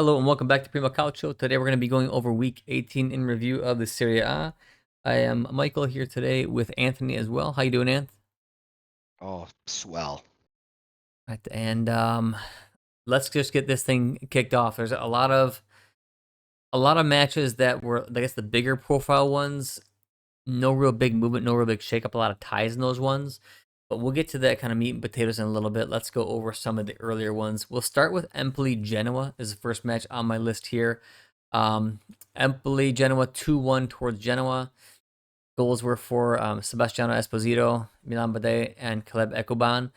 Hello and welcome back to Primo Calcio. Today we're going to be going over Week 18 in review of the Serie A. I am Michael here today with Anthony as well. How you doing, Anth? Oh, swell. Right, and let's just get this thing kicked off. There's a lot of matches that were, I guess, the bigger profile ones. No real big movement, no real big shakeup. A lot of ties in those ones. But we'll get to that kind of meat and potatoes in a little bit. Let's go over some of the earlier ones. We'll start with Empoli Genoa is the first match on my list here. Empoli Genoa 2-1 towards Genoa. Goals were for Sebastiano Esposito, Milan Bade, and Caleb Ekuban.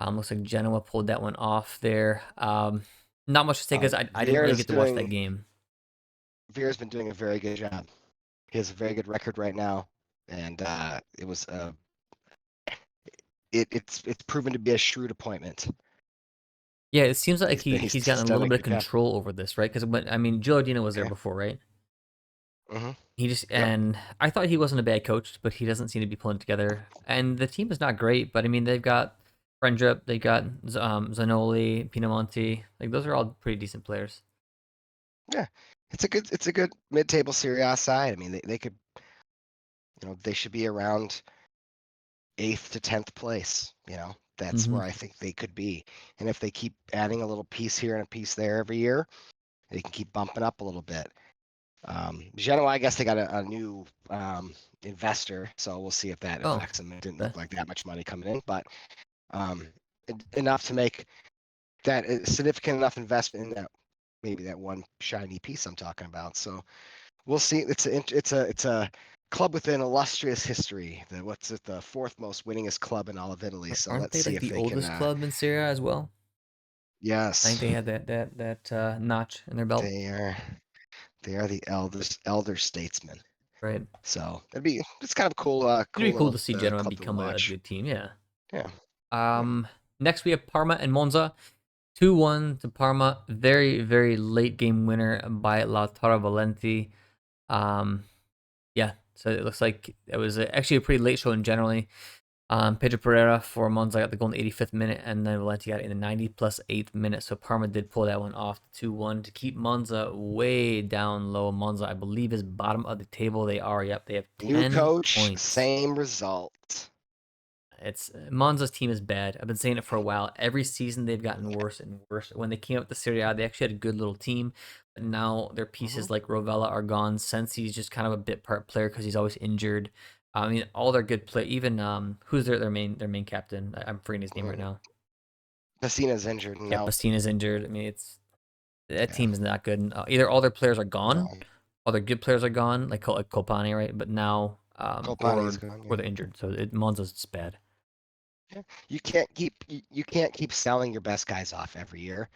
Looks like Genoa pulled that one off there. Not much to say because I didn't really Vieira's get to watch that game. Vieira's been doing a very good job. He has a very good record right now, and it's proven to be a shrewd appointment. Yeah, it seems like he's He's gotten a done little a bit of good job. control over this, right? Because Gilardino was there Yeah. before, right? Mm-hmm. He just Yep. and I thought he wasn't a bad coach, but he doesn't seem to be pulling it together. And the team is not great, but I mean they've got Friendrip, they got Zanoli, Pinamonti. Like those are all pretty decent players. Yeah. It's a good mid-table Serie A side. I mean, they could, they should be around 8th to 10th place. That's Hmm. where I think they could be. And if they keep adding a little piece here and a piece there every year, they can keep bumping up a little bit. Genoa, I guess they got a new investor, so we'll see if that Oh, affects them. It didn't okay. look like that much money coming in, but enough to make that a significant enough investment in that maybe that one shiny piece I'm talking about. So we'll see. It's a club with an illustrious history. What's it? The fourth most winningest club in all of Italy. So Aren't let's they see like if the they can. oldest club in Serie A as well? I think Yes, they had that notch in their belt, they are. They are the elder statesmen. right? So it's kind of cool, It'd be cool cool little to see Genoa club to become a watch. good team. Yeah. Yeah, yeah. Um. Next we have Parma and Monza. 2-1 to Parma. Very, very late game winner by Lautaro Valenti. Um, yeah, so it looks like it was actually a pretty late show in generally. Pedro Pereira for Monza got the goal in the 85th minute, and then Valenti got it in the 90 plus 8th minute. So Parma did pull that one off 2-1 to keep Monza way down low. Monza, I believe, is bottom of the table. They are. Yep, they have New 10 coach, points. same result. It's Monza's team is bad. I've been saying it for a while. Every season they've gotten worse and worse. When they came up with the Serie A, they actually had a good little team, but now their Hmm. pieces like Rovella are gone. Sensi's just kind of a bit part player because he's always injured. I mean, all their good play. Even who's their main captain? I'm forgetting his name right now. Messina's injured Yeah, now. Pastina's injured. I mean, it's that Yeah, team is not good. Either all their players are no. gone, all their good players are gone, like Copani, right? But now, Kopani's or gone. or Yeah. they're injured. So Monza's just bad. Yeah. You can't keep selling your best guys off every year,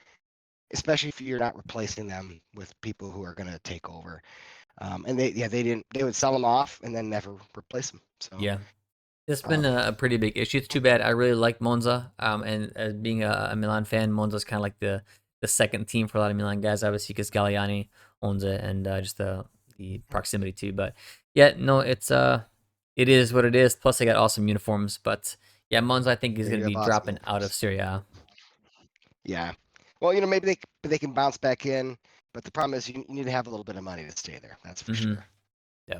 especially if you're not replacing them with people who are going to take over. And they would sell them off and then never replace them. So, Yeah. It's been um, a pretty big issue. It's too bad. I really like Monza. And as being a Milan fan, Monza's kind of like the second team for a lot of Milan guys, obviously, because Galliani owns it and just the proximity too. But yeah, no, it is what it is. Plus, they got awesome uniforms. But yeah, Monza, I think, is they going do to be have awesome dropping out of uniforms. Serie A. Yeah. Well, maybe they can bounce back in, but the problem is you need to have a little bit of money to stay there. That's for Hmm. sure. Yeah.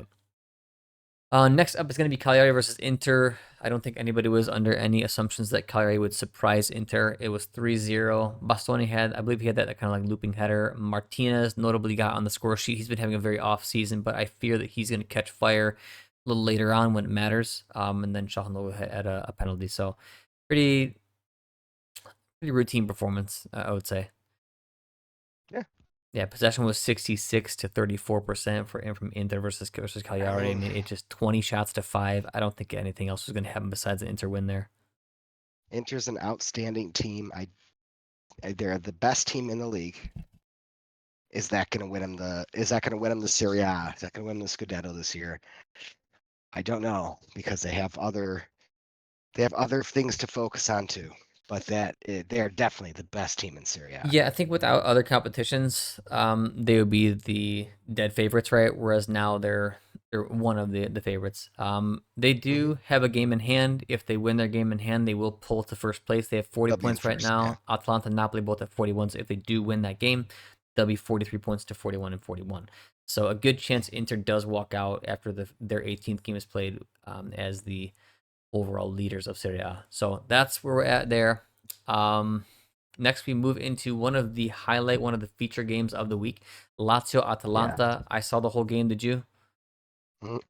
Next up is going to be Cagliari versus Inter. I don't think anybody was under any assumptions that Cagliari would surprise Inter. It was 3-0. Bastoni I believe he had that kind of like looping header. Martinez notably got on the score sheet. He's been having a very off season, but I fear that he's going to catch fire a little later on when it matters. And then Shahanoglu had a penalty. So pretty routine performance, I would say. Yeah. Yeah, possession was 66 to 34% from Inter versus I Cagliari. I mean, mean, it just 20 shots to 5. I don't think anything else was going to happen besides an Inter win there. Inter's an outstanding team. They're the best team in the league. Is that going to win them the Serie A? Is that going to win the Scudetto this year? I don't know because they have other things to focus on too. But they're definitely the best team in Serie A. Yeah, I think without other competitions, they would be the dead favorites, right? Whereas now they're one of the favorites. They Hmm. do have a game in hand. If they win their game in hand, they will pull to first place. They have 40 They'll be in points right first. Yeah. now. Atalanta and Napoli both have 41. So if they do win that game, they'll be 43 points to 41 and 41. So a good chance Inter does walk out after their 18th game is played as the overall leaders of Serie A. So that's where we're at there. Next, we move into one of the feature games of the week, Lazio Yeah. Atalanta. I saw the whole game. Did you?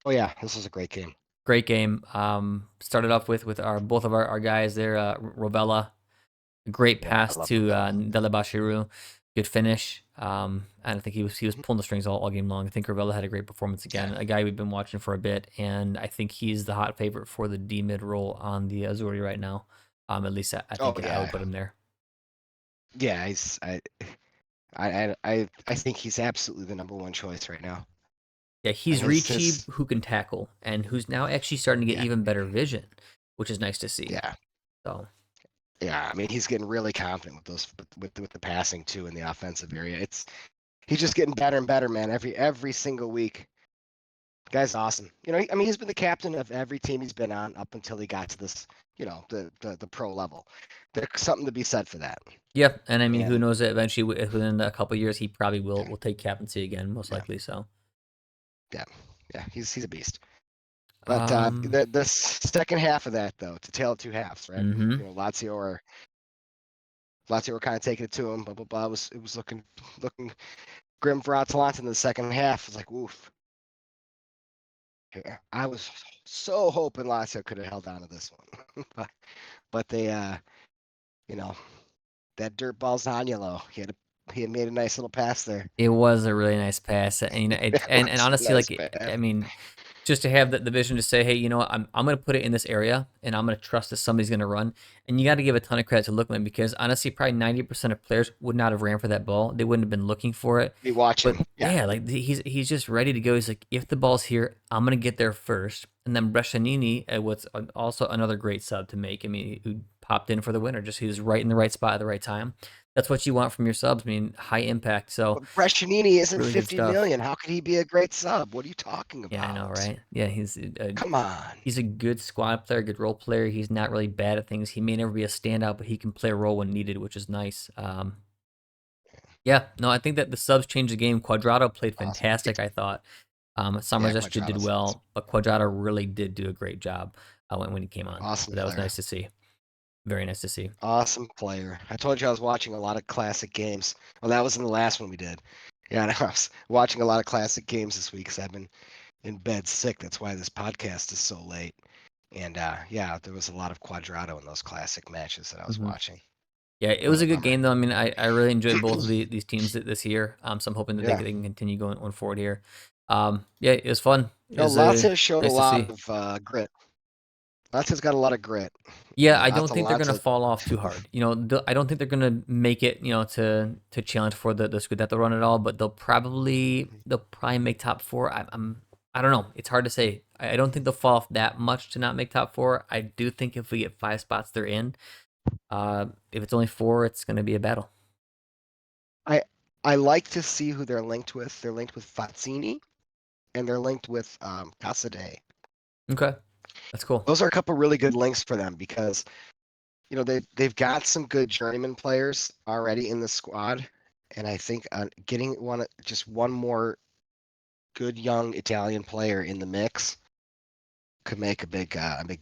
Oh yeah, this is a great game. Great game. Started off with our both of our guys there. Rovella, great Yeah, I pass love to Ravella. Delabashiru. Good finish. And I think he was Mhm. pulling the strings all game long. I think Ravella had a great performance Yeah. again. A guy we've been watching for a bit, and I think he's the hot favorite for the D mid role on the Azzurri right now. At least I Oh think I would yeah. put him there. Yeah, I think he's absolutely the number one choice right now. Yeah, And he's his Ricci his who can tackle and who's now actually starting to get yeah, even better vision, which is nice to see. yeah. So Yeah, I mean he's getting really confident with those with the passing too in the offensive area. He's just getting better and better, man. Every single week. The guy's awesome. I mean he's been the captain of every team he's been on up until he got to this, the pro level. There's something to be said for that. yeah, and I mean, who And knows? Eventually, within a couple years, he probably will take captaincy again, most yeah, likely. So, yeah, yeah, he's a beast. But um, the second half of that though, to tale of two halves, right? mm-hmm. Lazio were kind of taking it to him. Blah blah blah. It was looking grim for Atalanta in the second half. It was like, oof. Yeah, I was so hoping Lazio could have held on to this one, but they, you know, that dirt ball Zaniolo, he had made a nice little pass there. It was a really nice pass, and It and was a honestly, nice like pass. I mean, just to have the vision to say, hey, you know what, I'm gonna put it in this area, and I'm gonna trust that somebody's gonna run. And you got to give a ton of credit to Lookman because honestly, probably 90% of players would not have ran for that ball. They wouldn't have been looking for it. Be But watching, yeah. yeah, like he's just ready to go. He's like, if the ball's here, I'm gonna get there first. And then Brescianini, also another great sub to make. I mean, who popped in for the winner. Just he was right in the right spot at the right time. That's what you want from your subs. I mean, high impact. So But Brescianini isn't really good 50 stuff. million. How could he be a great sub? What are you talking Yeah, I know, about? right? Yeah, Come on. he's a good squad player, good role player. He's not really bad at things. He may never be a standout, but he can play a role when needed, which is nice. Yeah, no, I think that the subs changed the game. Quadrado played Awesome. fantastic, I thought. Yeah, Summers actually did Quadrado's awesome. well, but Quadrado really did do a great job when he came on. Awesome So that was player. nice to see. Very nice to see. Awesome player. I told you I was watching a lot of classic games. Well, that was in the last one we did. Yeah, and I was watching a lot of classic games this week because I've been in bed sick. That's why this podcast is so late. And yeah, there was a lot of Quadrado in those classic matches that I was hmm watching. Yeah, it was What a a good bummer. game though. I mean, I really enjoyed both of these teams this year. So I'm hoping that Yeah. they can continue going forward here. Yeah, it was fun. It No, was Lazio showed a nice to lot see. of grit. Lazio's got a lot of grit. Yeah, I don't think they're gonna Atalanta, fall off too hard. You know, I don't think they're gonna make it. You know, to challenge for the Scudetto run at all. But they'll probably make top four. I don't know. It's hard to say. I don't think they'll fall off that much to not make top four. I do think if we get 5 spots, they're in. If it's only four, it's gonna be a battle. I I like to see who they're linked with. They're linked with Fazzini and they're linked with Casadei. Okay, that's cool. Those are a couple really good links for them because they've got some good journeyman players already in the squad, and I think getting one more good young Italian player in the mix could make a big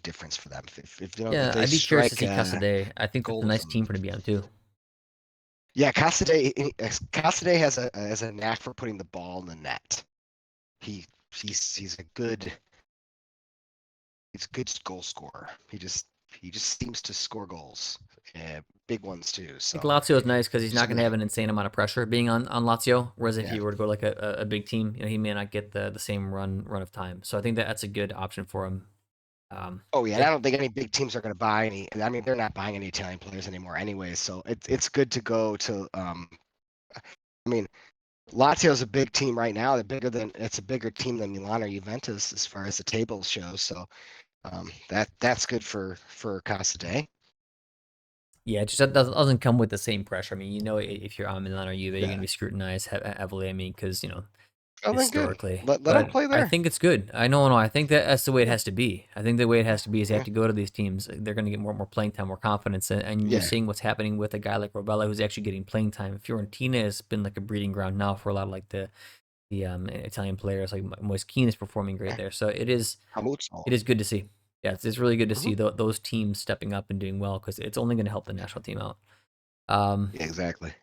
difference for them. If Yeah, they I'd be curious to strike see Casadei. I think that's a goals nice and team for him to be on too. yeah, Casadei has a knack for putting the ball in the net. He he's a good goal scorer. He just seems to score goals, big ones too. I think So Lazio is nice because he's not going something to that, have an insane amount of pressure being on Lazio. Whereas if yeah. he were to go like a big team, you know, he may not get the same run of time. So I think that's a good option for him. Oh yeah, and Yeah, I don't think any big teams are going to buy any. I mean, they're not buying any Italian players anymore, anyway. So it's good to go to. I mean, Lazio's a big team right now. It's a bigger team than Milan or Juventus as far as the table shows. So that's good for Casadei. yeah, it just doesn't come with the same pressure. I mean, you know, if you're on Milan or Juve, you're going to Yeah, be scrutinized heavily. I mean, because you know Oh, then good. historically. Let him But play I there. think it's good. I know, no, I think that's the way it Yeah, has to be. I think the way it yeah, has to be is they have yeah, to go to these teams. They're going to get more playing time, more confidence, and you're yeah. seeing what's happening with a guy like Robella who's actually getting playing time. Fiorentina has been like a breeding ground now for a lot of like the Italian players. Like Moiskine is performing great there, so Hamutso. it is good to see. Yeah, it's really good to Hmm. see those teams stepping up and doing well because it's only going to help the national team out. Um, Yeah, exactly.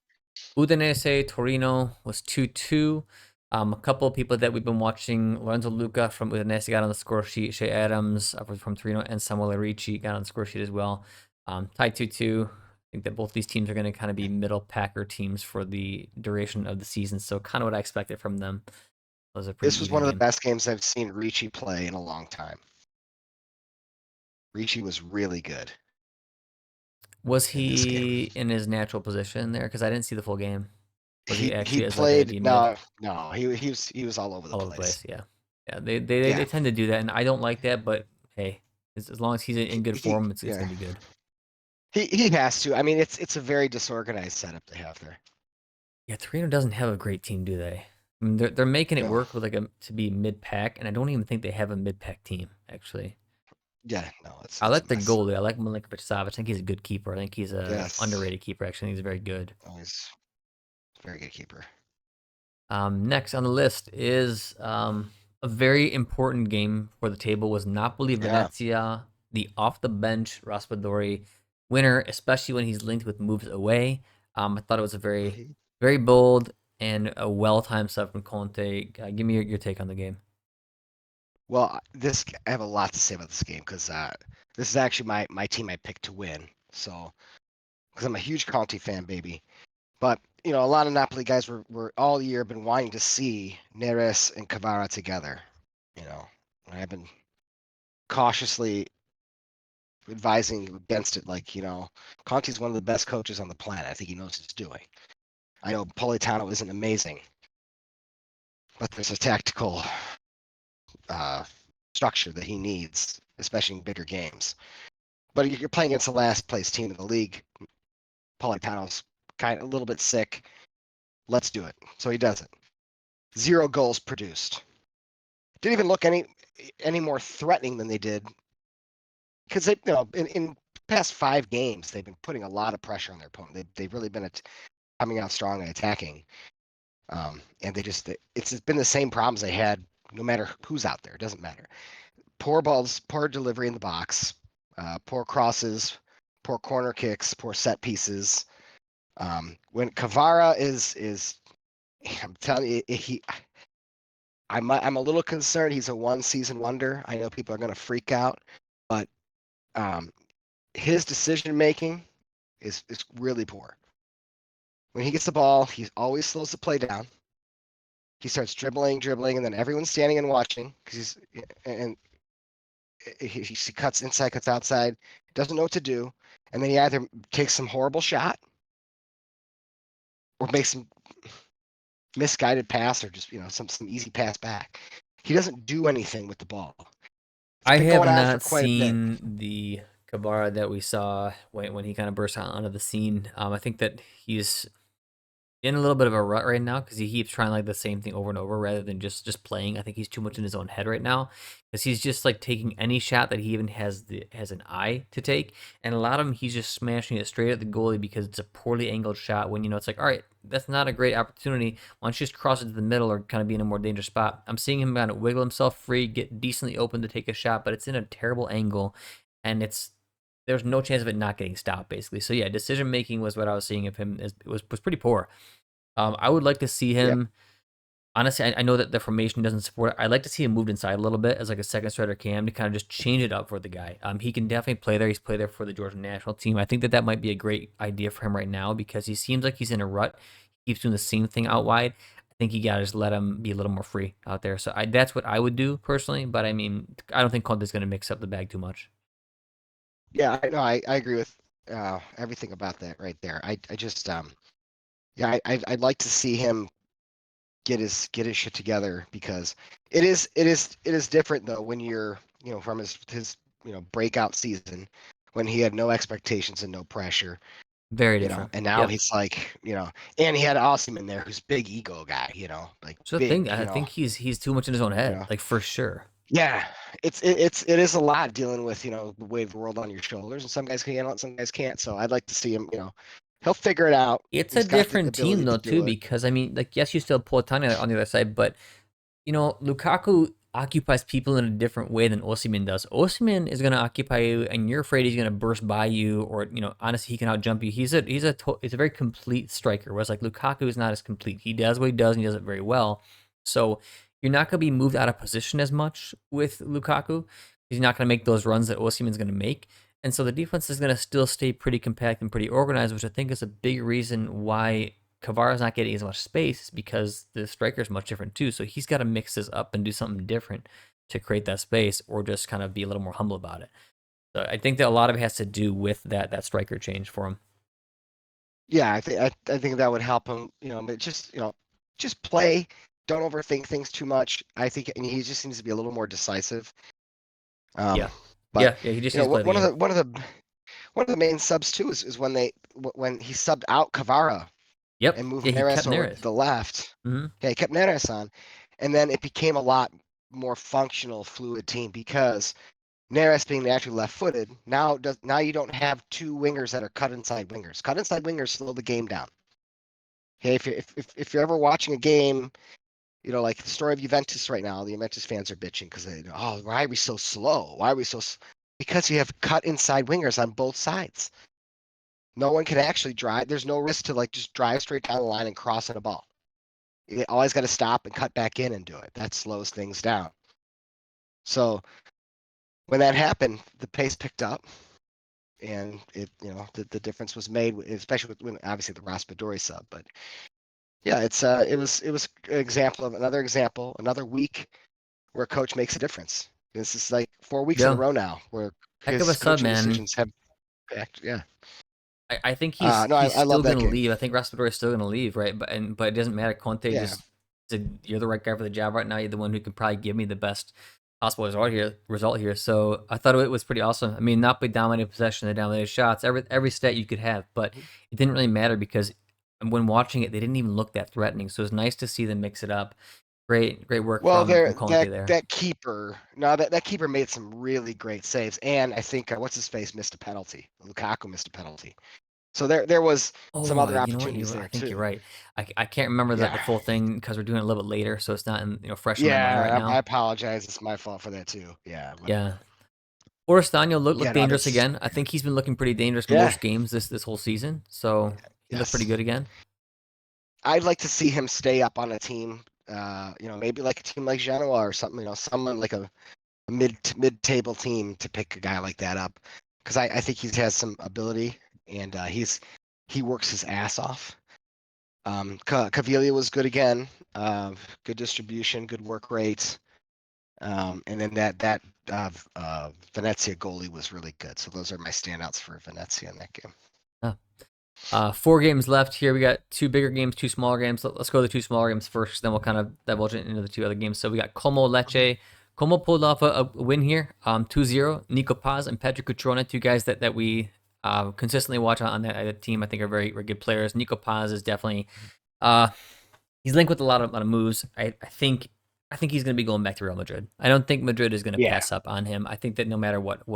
Udinese Torino was 2-2. A couple of people that we've been watching, Lorenzo Luca from Udinese got on the score sheet. Shea Adams from Torino and Samuel Ricci got on the score sheet as well. Tied 2-2. I think that both these teams are going to kind of be middle packer teams for the duration of the season. So kind of what I expected from them. It was a This pretty was even one of the game. best games I've seen Ricci play in a long time. Ricci was really good Was in this game. he in his natural position there? Because I didn't see the full game. Was he He actually as like a played D mid? no, he was all over the All over the place. place. Yeah, yeah. They Yeah, tend to do that, and I don't like that. But hey, as long as he's in good he form, it's yeah gonna be good. he has to. I mean, it's a very disorganized setup they have there. Yeah, Torino doesn't have a great team, do they? I mean, they're making it No, work with like a to be mid pack, and I don't even think they have a mid pack team actually. yeah, no, I it's a like the mess. goalie. I like Milinkovic Savic. I think he's a good keeper. I think he's a Yes, underrated keeper. Actually, I think he's very good. always very good keeper. Next on the list is a very important game for the table was Napoli Yeah, Venezia, the off the bench Raspadori winner, especially when he's linked with moves away. I thought it was a very bold and a well timed stuff from Conte. Give me your take on the game. well, this I have a lot to say about this game because this is actually my team I picked to win. So because I'm a huge Conti fan, baby. But a lot of Napoli guys were all year been wanting to see Neres and Cavara together. You know, and I've been cautiously advising against it. Like, Conti's one of the best coaches on the planet. I think he knows what he's doing. I know Politano isn't amazing, but there's a tactical uh, structure that he needs, especially in bigger games. But you're playing against the last place team in the league. Politano's kind of a little bit sick. Let's do it. So he does it. 0 goals produced. Didn't even look any more threatening than they did because they in past 5 games they've been putting a lot of pressure on their opponent. They've really been coming out strong and attacking. And it's been the same problems they had no matter who's out there. It doesn't matter. Poor balls, poor delivery in the box, poor crosses, poor corner kicks, poor set pieces. When Cavara is, I'm telling you, I'm a little concerned. He's a 1 season wonder. I know people are going to freak out, but um, his decision making is really poor. When he gets the ball, he always slows the play down. He starts dribbling, and then everyone's standing and watching because and he cuts inside, cuts outside, doesn't know what to do, and then he either takes some horrible shot or makes some misguided pass or just some easy pass back. He doesn't do anything with the ball. It's I been have going on for not quite a bit. seen the Kabara that we saw when he kind of burst out onto the scene. I think that he's in a little bit of a rut right now because he keeps trying like the same thing over and over rather than just playing. I think he's too much in his own head right now because he's just like taking any shot that he even has an eye to take, and a lot of them he's just smashing it straight at the goalie because it's a poorly angled shot. When it's like, all right, that's not a great opportunity. Why don't you just cross it to the middle or kind of be in a more dangerous spot? I'm seeing him kind of wiggle himself free, get decently open to take a shot, but it's in a terrible angle, and there's no chance of it not getting stopped basically. So yeah, decision making was what I was seeing of him was pretty poor. I would like to see Yeah, him. Honestly, I know that the formation doesn't support it. I'd like to see him moved inside a little bit as like a second striker cam to kind of just change it up for the guy. He can definitely play there. He's played there for the Georgian national team. I think that might be a great idea for him right now because he seems like he's in a rut. He keeps doing the same thing out wide. I think you gotta just let him be a little more free out there. So that's what I would do personally. But I mean, I don't think Conte's gonna mix up the bag too much. yeah, I know. I agree with everything about that right there. I just yeah, I'd like to see him get his shit together because it is different though when you're from his breakout season when he had no expectations and no pressure. Very different. And now Yep. he's like, and he had Austin in there who's big ego guy, like So the thing, big, I think he's too much in his own you head, know. like for sure. Yeah, it is a lot dealing with the weight of the world on your shoulders, and some guys can handle it, some guys can't. So I'd like to see him. He'll figure it out. It's a He's got the different team ability though to too, do it. because I mean, like yes, you still have Politano on the other side, but Lukaku occupies people in a different way than Osimhen does. Osimhen is going to occupy you, and you're afraid he's going to burst by you, or honestly, he can outjump you. He's a very complete striker. Whereas like Lukaku is not as complete. He does what he does, and he does it very well. So you're not going to be moved out of position as much with Lukaku. He's not going to make those runs that Osimhen's going to make. And so the defense is going to still stay pretty compact and pretty organized, which I think is a big reason why Kvara's not getting as much space because the striker is much different too. So he's got to mix this up and do something different to create that space, or just kind of be a little more humble about it. So I think that a lot of it has to do with that striker change for him. Yeah, I think that would help him. But just play. Don't overthink things too much. I think, and he just needs to be a little more decisive. Yeah, But yeah. He just needs to play the one of game. the main subs too is when he subbed out Kvara Yep. and moved Yeah, he Neres kept over to Neres. the left. Hmm. Yeah, he kept Neres on, and then it became a lot more functional, fluid team because Neres being naturally left-footed now you don't have two wingers that are cut inside wingers. Cut inside wingers slow the game down. Okay, if you're ever watching a game, like the story of Juventus right now, the Juventus fans are bitching because oh, why are we so slow? Why are we so? Because you have cut inside wingers on both sides. No one can actually drive. There's no risk to like just drive straight down the line and cross in a ball. You always got to stop and cut back in and do it. That slows things down. So when that happened, the pace picked up, and the difference was made, especially when obviously the Raspadori sub. But yeah, it was an example of another week where a coach makes a difference. This is like 4 weeks in a Yeah. row now where Heck of a his sub, coaching man. decisions have impact. Yeah. I think he's No, he's I still love that gonna game. leave. I think Raspadori is still gonna leave, right? But it doesn't matter. Conte Yeah. just said, "You're the right guy for the job right now. You're the one who could probably give me the best possible result here." So I thought it was pretty awesome. I mean, Napoli dominated possession, they dominated shots, every stat you could have, but it didn't really matter because when watching it, they didn't even look that threatening. So it's nice to see them mix it up. Great work Well, from there Conte that there. that keeper, no, that keeper made some really great saves, and I think what's his face missed a penalty. Lukaku missed a penalty. So there was some Oh, other you know what? opportunities I there think too. you're right. I can't remember the Yeah. full thing because we're doing it a little bit later, so it's not fresh in my mind right Yeah, I now. apologize. It's my fault for that too. Yeah, but Yeah. Orestano yeah, looked no, dangerous that's again. I think he's been looking pretty dangerous yeah, most games this whole season. So he looked pretty yes. good again. I'd like to see him stay up on a team. Maybe like a team like Genoa or something. Someone like a mid-table team to pick a guy like that up, because I think he has some ability, and he works his ass off. Caviglia was good again. Good distribution, good work rate. And then that Venezia goalie was really good. So those are my standouts for Venezia in that game. 4 games left here. We got 2 bigger games, 2 smaller games. Let's go to the 2 smaller games first. Then we'll kind of divulge into the 2 other games. So we got Como Lecce. Como pulled off a win here, 2-0. Nico Paz and Patrick Cutrone, two guys that we consistently watch on that team. I think are very, very good players. Nico Paz is definitely uh, he's linked with a lot of moves. I think he's going to be going back to Real Madrid. I don't think Madrid is going to Yeah. pass up on him. I think that no matter what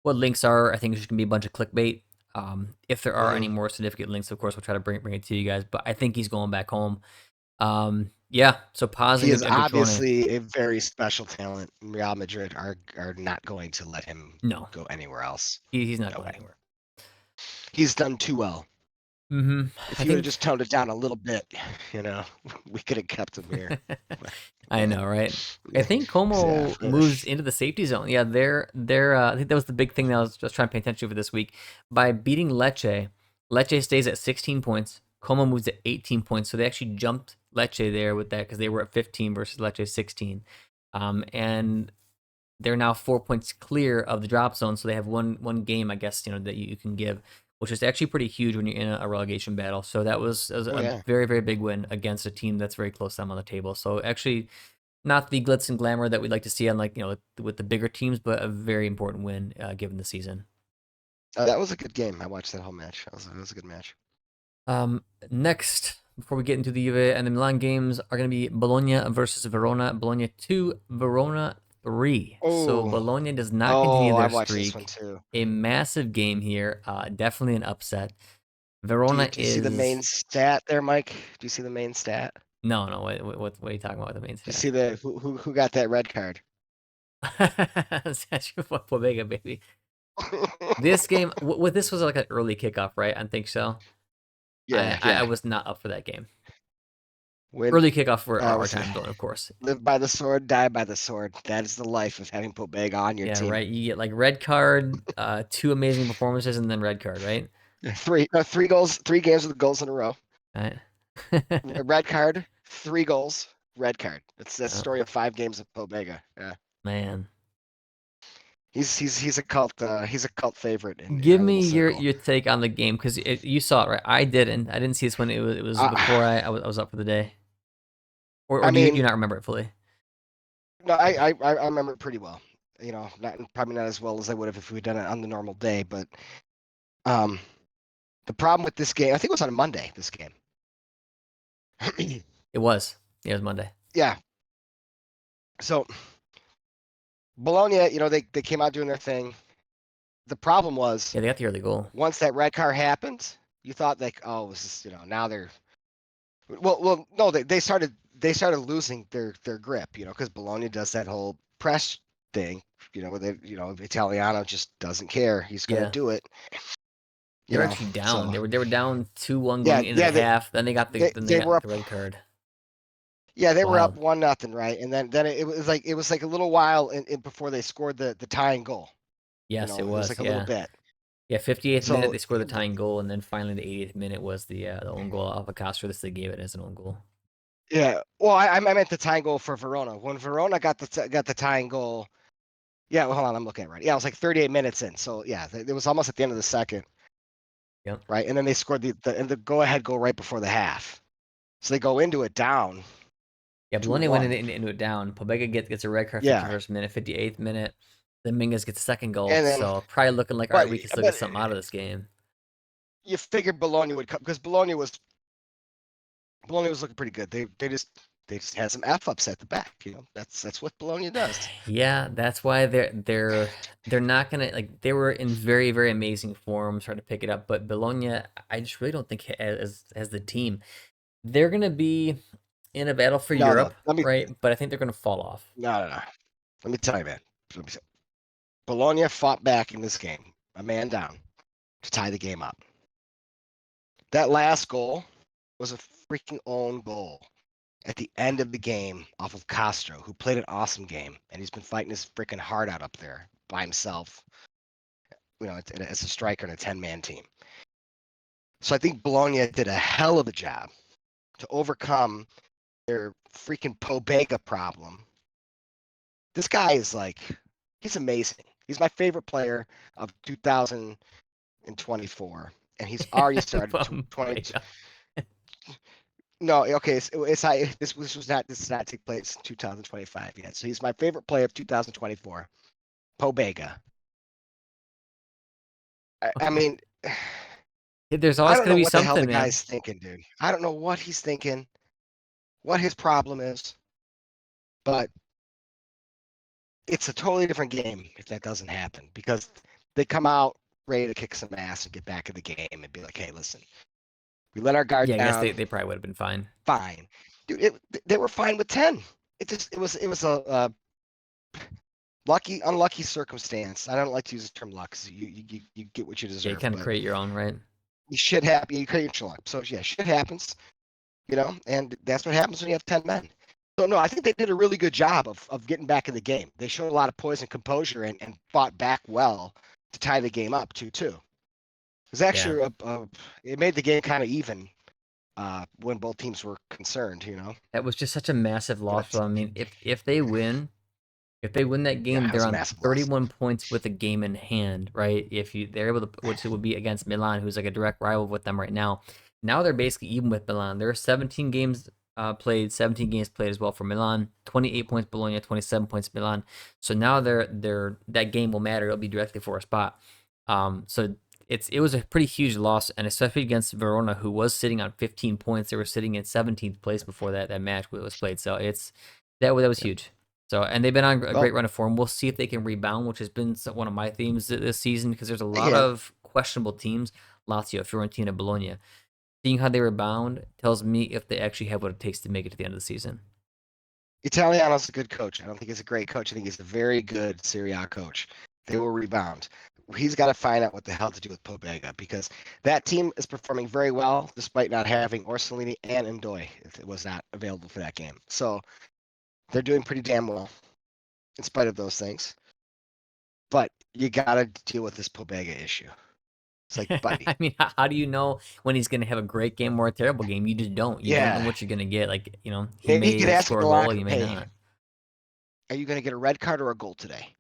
links are, I think it's just going to be a bunch of clickbait. If there are any Mhm. more significant links, of course, we'll try to bring it to you guys. But I think he's going back home. Yeah. So He pausing is and Cutrone. obviously a very special talent. Real Madrid are not going to let him No, go anywhere else. he's not No going way. anywhere. He's done too well. Mm-hmm. If I he would have think just toned it down a little bit, you know, we could have kept him here. I know, right? I think Yeah. Como moves into the safety zone. Yeah, they're. I think that was the big thing that I was just trying to pay attention to for this week. By beating Lecce, Lecce stays at 16 points. Como moves at 18 points, so they actually jumped Lecce there with that because they were at 15 versus Lecce 16. And they're now 4 points clear of the drop zone, so they have one game, I guess, that you can give, which is actually pretty huge when you're in a relegation battle. So that was Oh a yeah. very, very big win against a team that's very close to them on the table. So actually, not the glitz and glamour that we'd like to see on with the bigger teams, but a very important win given the season. That was a good game. I watched that whole match. That was a good match. Next, before we get into the Juve and the Milan games, are going to be Bologna versus Verona. Bologna 2, Verona 3. So Oh, Bologna does not continue oh, I their watched this one streak. too. A massive game here. Definitely an upset. Verona Do you see the is main stat there, Mike? Do you see the main stat? no. What are you talking about with the main Do you stat? see the who got that red card? Statue of Pobega, baby. This game, this was like an early kickoff, right? I think so. Yeah, I yeah. was not up for that game. When Early kickoff for our was it? time zone, of course. Live by the sword, die by the sword. That is the life of having Pobega on your Yeah, team. right. You get like red card, two amazing performances, and then red card, right? Three goals, 3 games with goals in a row. Right. Red card, 3 goals, red card. It's the Oh, story of 5 games of Pobega. Yeah, man, he's a cult favorite in give our little me circle. your take on the game because you saw it, right? I didn't. I didn't see this when it was Uh, before I was up for the day, or I do you mean, not remember it fully? no, I remember it pretty well. Not probably not as well as I would have if we'd done it on the normal day, but um, the problem with this game, I think it was on a Monday. This game, It was. Yeah, it was Monday. yeah. So Bologna, they came out doing their thing. The problem was Yeah, they got the early goal. once that red card happened, you thought like, oh, it was just, now they're no, they started losing their grip, because Bologna does that whole press thing, where Italiano just doesn't care. He's gonna Yeah, do it, they were actually down. so They were down 2-1 yeah, going into the yeah, half. Then they got they they got were like, the up, red card. yeah, they were up Wild. 1-0, right? And then it was like a little while before they scored the tying goal. Yes, it It was was. like a little Yeah. bit. Yeah, 58th minute So they scored the tying goal, and then finally the 80th minute was the own goal off of Castro. This they gave it as an own goal. yeah, well, I meant the tying goal for Verona. When Verona got the tying goal, yeah, well, hold on, I'm looking at it right. Yeah, it was like 38 minutes in. So yeah, it was almost at the end of the second, Yep. right? And then they scored the go ahead goal right before the half. So they go into it down Yeah, two Bologna went one. into it down. Pobega gets a red card Yeah, 51st minute, 58th minute. Then Mingus gets a second goal. and then So probably looking like, all right, but we can still get but something out of this game. you figured Bologna would come because Bologna was looking pretty good. They just had some f ups at the back. That's what Bologna does. Yeah, that's why they're not gonna like they were in very, very amazing form trying to pick it up. But Bologna, I just really don't think as the team. They're gonna be in a battle for No, no, Europe, right? But I think they're gonna fall off. no. Let me tell you, man. Let me say, Bologna fought back in this game, a man down, to tie the game up. That last goal was a freaking own goal at the end of the game off of Castro, who played an awesome game, and he's been fighting his freaking heart out up there by himself, as a striker in a 10-man team. So I think Bologna did a hell of a job to overcome their freaking Pobega problem. This guy is he's amazing. He's my favorite player of 2024, and he's already started 20. Pobega. No, okay, this does not take place in 2025 yet. So he's my favorite player of 2024, Pobega. I Okay. mean, There's I always don't gonna know be what the hell something, the man. guy's thinking, dude. I don't know what he's thinking, what his problem is, but it's a totally different game if that doesn't happen because they come out ready to kick some ass and get back in the game and be like, hey, listen, we let our guard Yeah, I guess down, they probably would have been fine. fine, dude. They were fine with 10. It was a unlucky circumstance. I don't like to use the term luck. 'Cause you get what you Yeah, you deserve, kind of but create your own, right? shit happen. You create your luck. So yeah, shit happens, and that's what happens when you have 10 men. So no, I think they did a really good job of getting back in the game. They showed a lot of poise and composure and fought back well to tie the game up 2-2. It was Yeah. actually it made the game kind of even when both teams were concerned. That was just such a massive loss for But them. I mean, if they win that yeah, game, it they're was a on massive loss. 31 points with a game in hand, right? If they're able to, which it would be against Milan, who's like a direct rival with them right now. Now they're basically even with Milan. There are 17 games played, 17 games played as well for Milan. 28 points Bologna, 27 points Milan. So now they're that game will matter. It'll be directly for a spot. So it was a pretty huge loss, and especially against Verona, who was sitting on 15 points. They were sitting in 17th place before that match was played. So that was Yep. huge. So, and they've been on a Well, great run of form. We'll see if they can rebound, which has been one of my themes this season, because there's a they lot can. of questionable teams: Lazio, Fiorentina, Bologna. Seeing how they rebound tells me if they actually have what it takes to make it to the end of the season. Italiano's a good coach. I don't think he's a great coach. I think he's a very good Serie A coach. They will rebound. He's got to find out what the hell to do with Pobega, because that team is performing very well despite not having Orsolini and Ndoye if it was not available for that game. So they're doing pretty damn well in spite of those things. But you got to deal with this Pobega issue. It's like, buddy, I mean, how do you know when he's going to have a great game or a terrible game? You just don't. You don't know yeah, what you're going to get. Like, he maybe he could may ask in score the a goal, locker he room, may hey, not. are you going to get a red card or a goal today?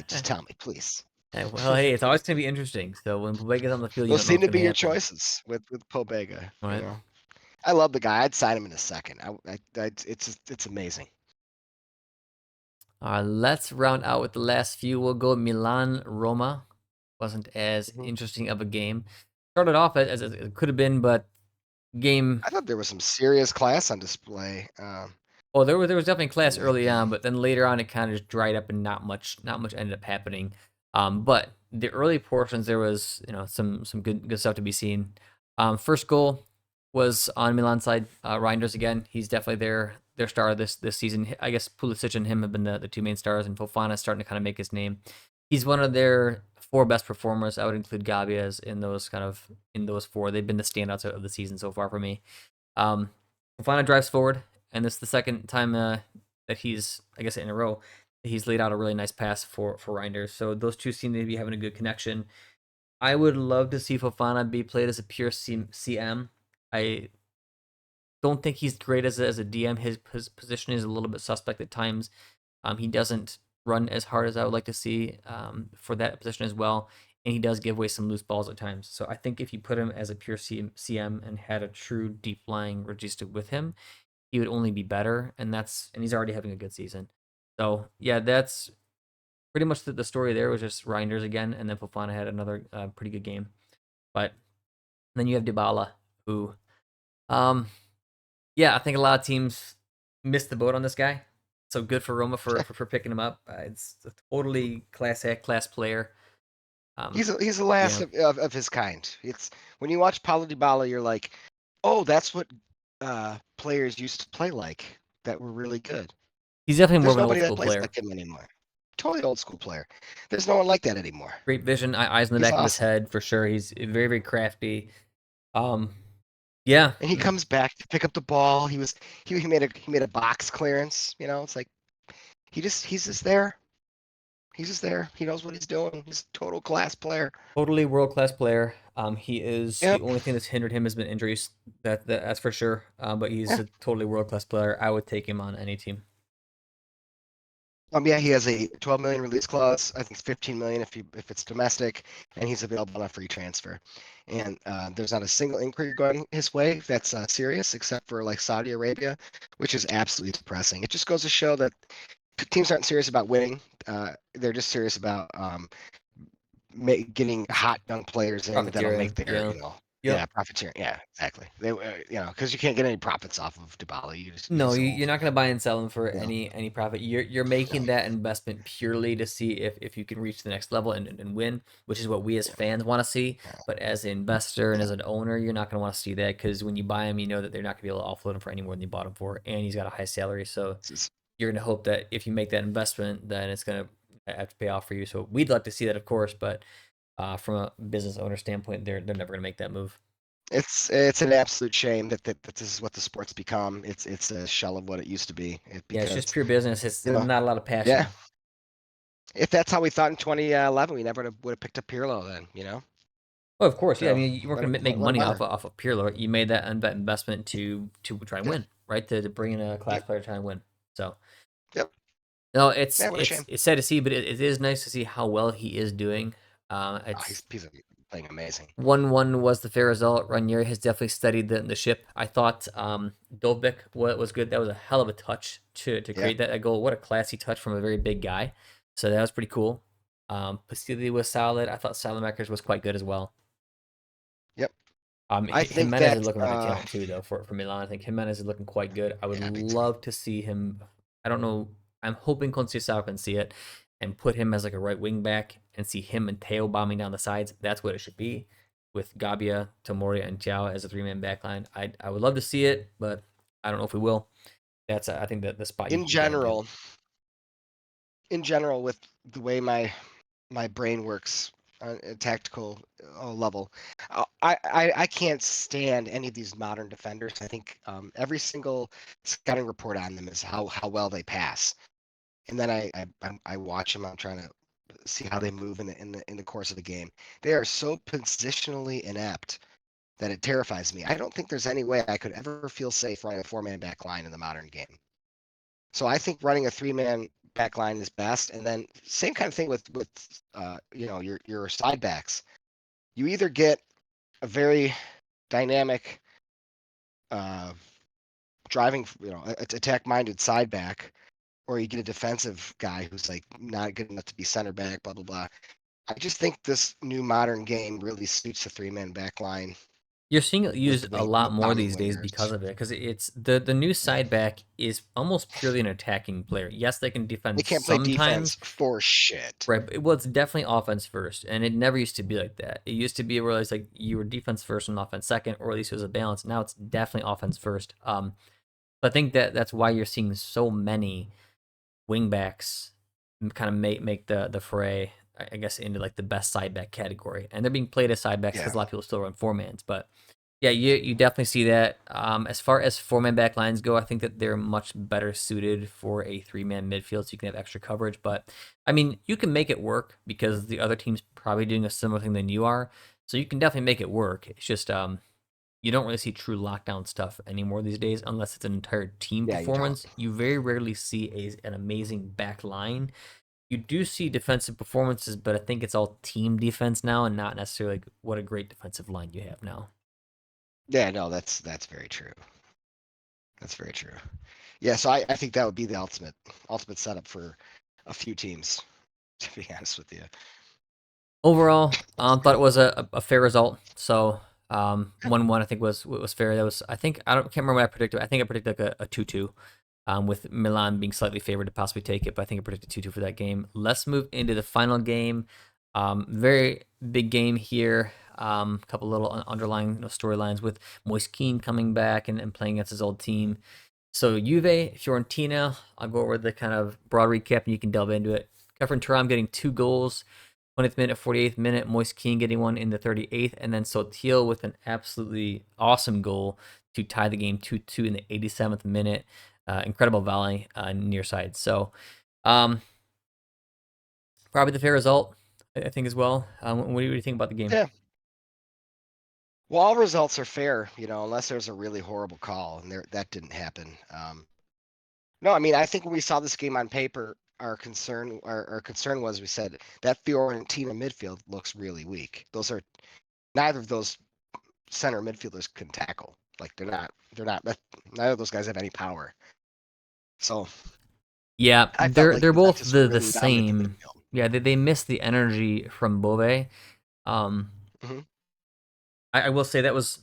Just tell me, please. Well, hey, it's always going to be interesting. So when Pubega's on the field, you Those don't know seem what's to going be to your happen. choices with Pobega. Right. I love the guy. I'd sign him in a second. It's amazing. Let's round out with the last few. We'll go Milan Roma. Wasn't as Mhm. interesting of a game. Started off as it could have been, but game. I thought there was some serious class on display Oh, there was definitely class in that early on, game. but then later on it kind of just dried up and not much ended up happening. But the early portions there was some good stuff to be seen. First goal was on Milan's side. Reinders again. He's definitely their star this season. I guess Pulisic and him have been the two main stars, and Fofana is starting to kind of make his name. He's one of their four best performers. I would include Gabi as in those four. They've been the standouts of the season so far for me. Um, Fofana drives forward, and this is the second time that he's, I guess, in a row, that he's laid out a really nice pass for Reinders. So those two seem to be having a good connection. I would love to see Fofana be played as a pure CM. I don't think he's great as a DM. His position is a little bit suspect at times. He doesn't run as hard as I would like to see for that position as well, and he does give away some loose balls at times. So I think if you put him as a pure CM and had a true deep lying regista with him, he would only be better, and he's already having a good season. So yeah, that's pretty much the story. There was just Reinders again, and then Fofana had another pretty good game. But then you have Dybala, who, um, yeah, I think a lot of teams missed the boat on this guy. So good for Roma for picking him up. It's a totally class act, class player. Um, He's the last yeah, of his kind. It's when you watch Paulo Dybala, you're like, oh, that's what players used to play like that were really good. he's definitely more There's of an old nobody that school plays player. like him anymore. Totally old school player. There's no one like that anymore. Great vision, eyes in the He's back of his awesome. head for sure. He's very very crafty. Um, yeah, And he comes back to pick up the ball. He made a box clearance. It's like he's just there. He's just there. He knows what he's doing. He's a total class player. totally world class player. He is the Yep. only thing that's hindered him has been injuries. That's for sure. But he's Yeah. a totally world class player. I would take him on any team. Yeah, he has a 12 million release clause. I think it's 15 million if it's domestic, and he's available on a free transfer. And there's not a single inquiry going his way that's serious, except for like Saudi Arabia, which is absolutely depressing. It just goes to show that teams aren't serious about winning. They're just serious about getting hot young players in that'll make Profiteering. their, Yeah. yeah, Yep. profiteering. Yeah, exactly. They, because you can't get any profits off of Dybala. You No, just you're won't. not going to buy and sell them for You know, any profit. You're no, making that investment purely to see if you can reach the next level and win, which is what we as yeah, fans want to see. yeah, But as an investor and yeah. as an owner, you're not going to want to see that, because when you buy him, you know that they're not going to be able to offload him for any more than you bought him for, and he's got a high salary. So It's just, you're going to hope that if you make that investment, then it's going to have to pay off for you. So we'd like to see that, of course, but from a business owner standpoint, they're never going to make that move. it's an absolute shame that this is what the sport's become. It's a shell of what it used to be. Yeah, it's just Because pure business. It's you know, not a lot of yeah. passion. If that's how we thought in 2011, we never would have picked up Pirlo then. Well, of course, yeah. I So mean, you weren't going to make what a money bummer. off of Pirlo. You made that investment to try and Yeah. win, right? To bring in a class Yep. player to try and win. So Yep. no, it's Yeah. What a it's shame. it's sad to see, but it is nice to see how well he is doing. Oh, It's he's playing amazing. 1-1 was the fair result. Ranieri has definitely steadied the ship. I thought Dovbik was good. That was a hell of a touch to Yeah. create that goal. What a classy touch from a very big guy. So that was pretty cool. Pasili was solid. I thought Salamakers was quite good as well. Yep. I think Jimenez that is looking like a talent too, though, for Milan. I think Jimenez is looking quite good. I would yeah, big time. love to see him. I don't know. I'm hoping Conceição can see it and put him as like a right wing back and see him and Teo bombing down the sides. That's what it should be with Gabia, Tomoria, and Jao as a 3-man backline. I would love to see it, but I don't know if we will. That's I think that the spot In you got to do. general, in general, with the way my brain works on a tactical level, I can't stand any of these modern defenders. I think every single scouting report on them is how well they pass, and then I watch them. I'm trying to see how they move in the course of the game. They are so positionally inept that it terrifies me. I don't think there's any way I could ever feel safe running a 4-man back line in the modern game. So I think running a 3-man back line is best. And then same kind of thing with your side backs. You either get a very dynamic uh, driving, attack minded side back, or you get a defensive guy who's like not good enough to be center back, blah blah blah. I just think this new modern game really suits the 3-man back line You're seeing it with used the a wing lot with more bombing these days because wingers. of it. Because it's the new Yeah. side back is almost purely an attacking player. Yes, they can They defend can't play defense sometimes, for shit. right? But, well, it's definitely offense first, and it never used to be like that. It used to be where it's like you were defense first and offense second, or at least it was a balance. Now it's definitely offense first. But I think that that's why you're seeing so many wingbacks kind of make the fray, I guess, into like the best side back category, and they're being played as side backs because Yeah. a lot of people still run 4-mans. But yeah, you definitely see that. As far as 4-man back lines go, I think that they're much better suited for a 3-man midfield, so you can have extra coverage. But I mean, you can make it work because the other team's probably doing a similar thing than you are, so you can definitely make it work. It's just you don't really see true lockdown stuff anymore these days unless it's an entire team Yeah, you don't. performance. You very rarely see an amazing back line. You do see defensive performances, but I think it's all team defense now and not necessarily like what a great defensive line you have now. Yeah, no, that's very true. That's very true. Yeah, so I think that would be the ultimate setup for a few teams, to be honest with you. Overall, thought it was a fair result. So 1-1 I think was fair. That was can't remember what I predicted. I think I predicted like a 2-2. With Milan being slightly favored to possibly take it, but I think I predicted 2-2 for that game. Let's move into the final game. Very big game here. Couple little underlying storylines with Moise Kean coming back and playing against his old team. So Juve, Fiorentina. I'll go over the kind of broad recap and you can delve into it. Kefren Turam getting 2 goals. 20th minute, 48th minute, Moise Kean getting one in the 38th, and then Sotil with an absolutely awesome goal to tie the game 2-2 in the 87th minute. Incredible volley near side. So, um, probably the fair result, I think, as well. What do you think about the game? Yeah. Well, all results are fair, unless there's a really horrible call, and that didn't happen. No, I mean, I think when we saw this game on paper, our concern was we said that Fiorentina midfield looks really weak. Neither of those center midfielders can tackle. Like neither of those guys have any power. So Yeah, I felt like they're both Juventus the really dominated same. midfield. Yeah, they miss the energy from Bove. Um, Hmm. I will say that was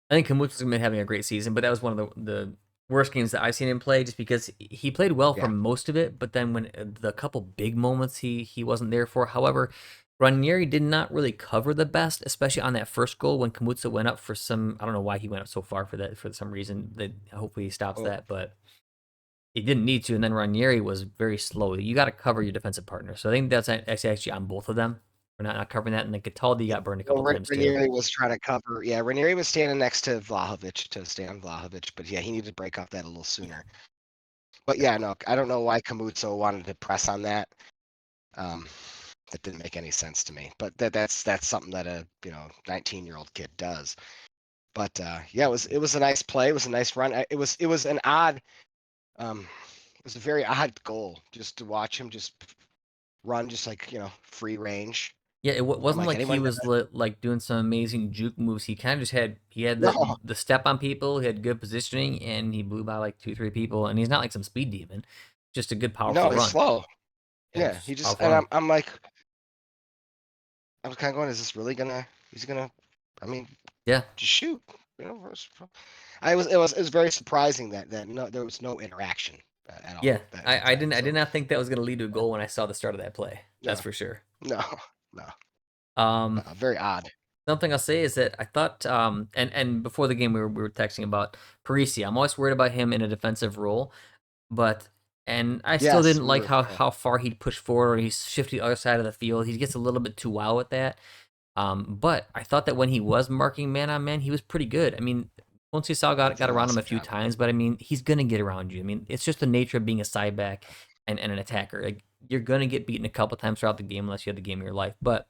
I think Kamuta's been having a great season, but that was one of the worst games that I've seen him play, just because he played well for Yeah. most of it, but then when the couple big moments he wasn't there for. However, Ranieri did not really cover the best, especially on that first goal when Kamutsa went up for some. I don't know why he went up so far for that for some reason. That hopefully he stops Oh, that, but he didn't need to. And then Ranieri was very slow. You got to cover your defensive partner. So I think that's actually on both of them for not covering that. And then Cataldi yeah. got burned a Well, couple times too. Ranieri was trying to cover. Yeah, Ranieri was standing next to Vlahovic to stay on Vlahovic, but yeah, he needed to break off that a little Yeah. sooner. But yeah, no, I don't know why Kamutso wanted to press on that. Um, that didn't make any sense to me. But that's something that a 19-year-old kid does. But yeah, it was a nice play. It was a nice run. It was an odd. It was a very odd goal just to watch him just run just like free range. Yeah, it I'm wasn't like like he anyone was gonna like doing some amazing juke moves. He kind of just had no the step on people. He had good positioning, and he blew by like 2 3 people. And he's not like some speed demon, just a good no powerful he's run. slow. Yeah, Yeah, it's he just just powerful and run. I'm like I was kind of going, is this really gonna? He's gonna. I mean, Yeah. just shoot. You know, it was very surprising that no, there was no interaction at all Yeah. that I, whole I time. didn't I did So not think that was gonna lead to a goal when I saw the start of that play. That's no, for sure. no, no, Um, very odd. Something I'll say is that I thought, and before the game we were texting about Parisi. I'm always worried about him in a defensive role, but and I still Yes, didn't we like were. how far he'd push forward or he's shifted the other side of the field. He gets a little bit too wild with that. But I thought that when he was marking man on man, he was pretty good. I mean, once you saw He got did an around him a awesome few job. times, but I mean, he's gonna get around you. I mean, it's just the nature of being a side back and an attacker. Like you're gonna get beaten a couple times throughout the game unless you have the game of your life. But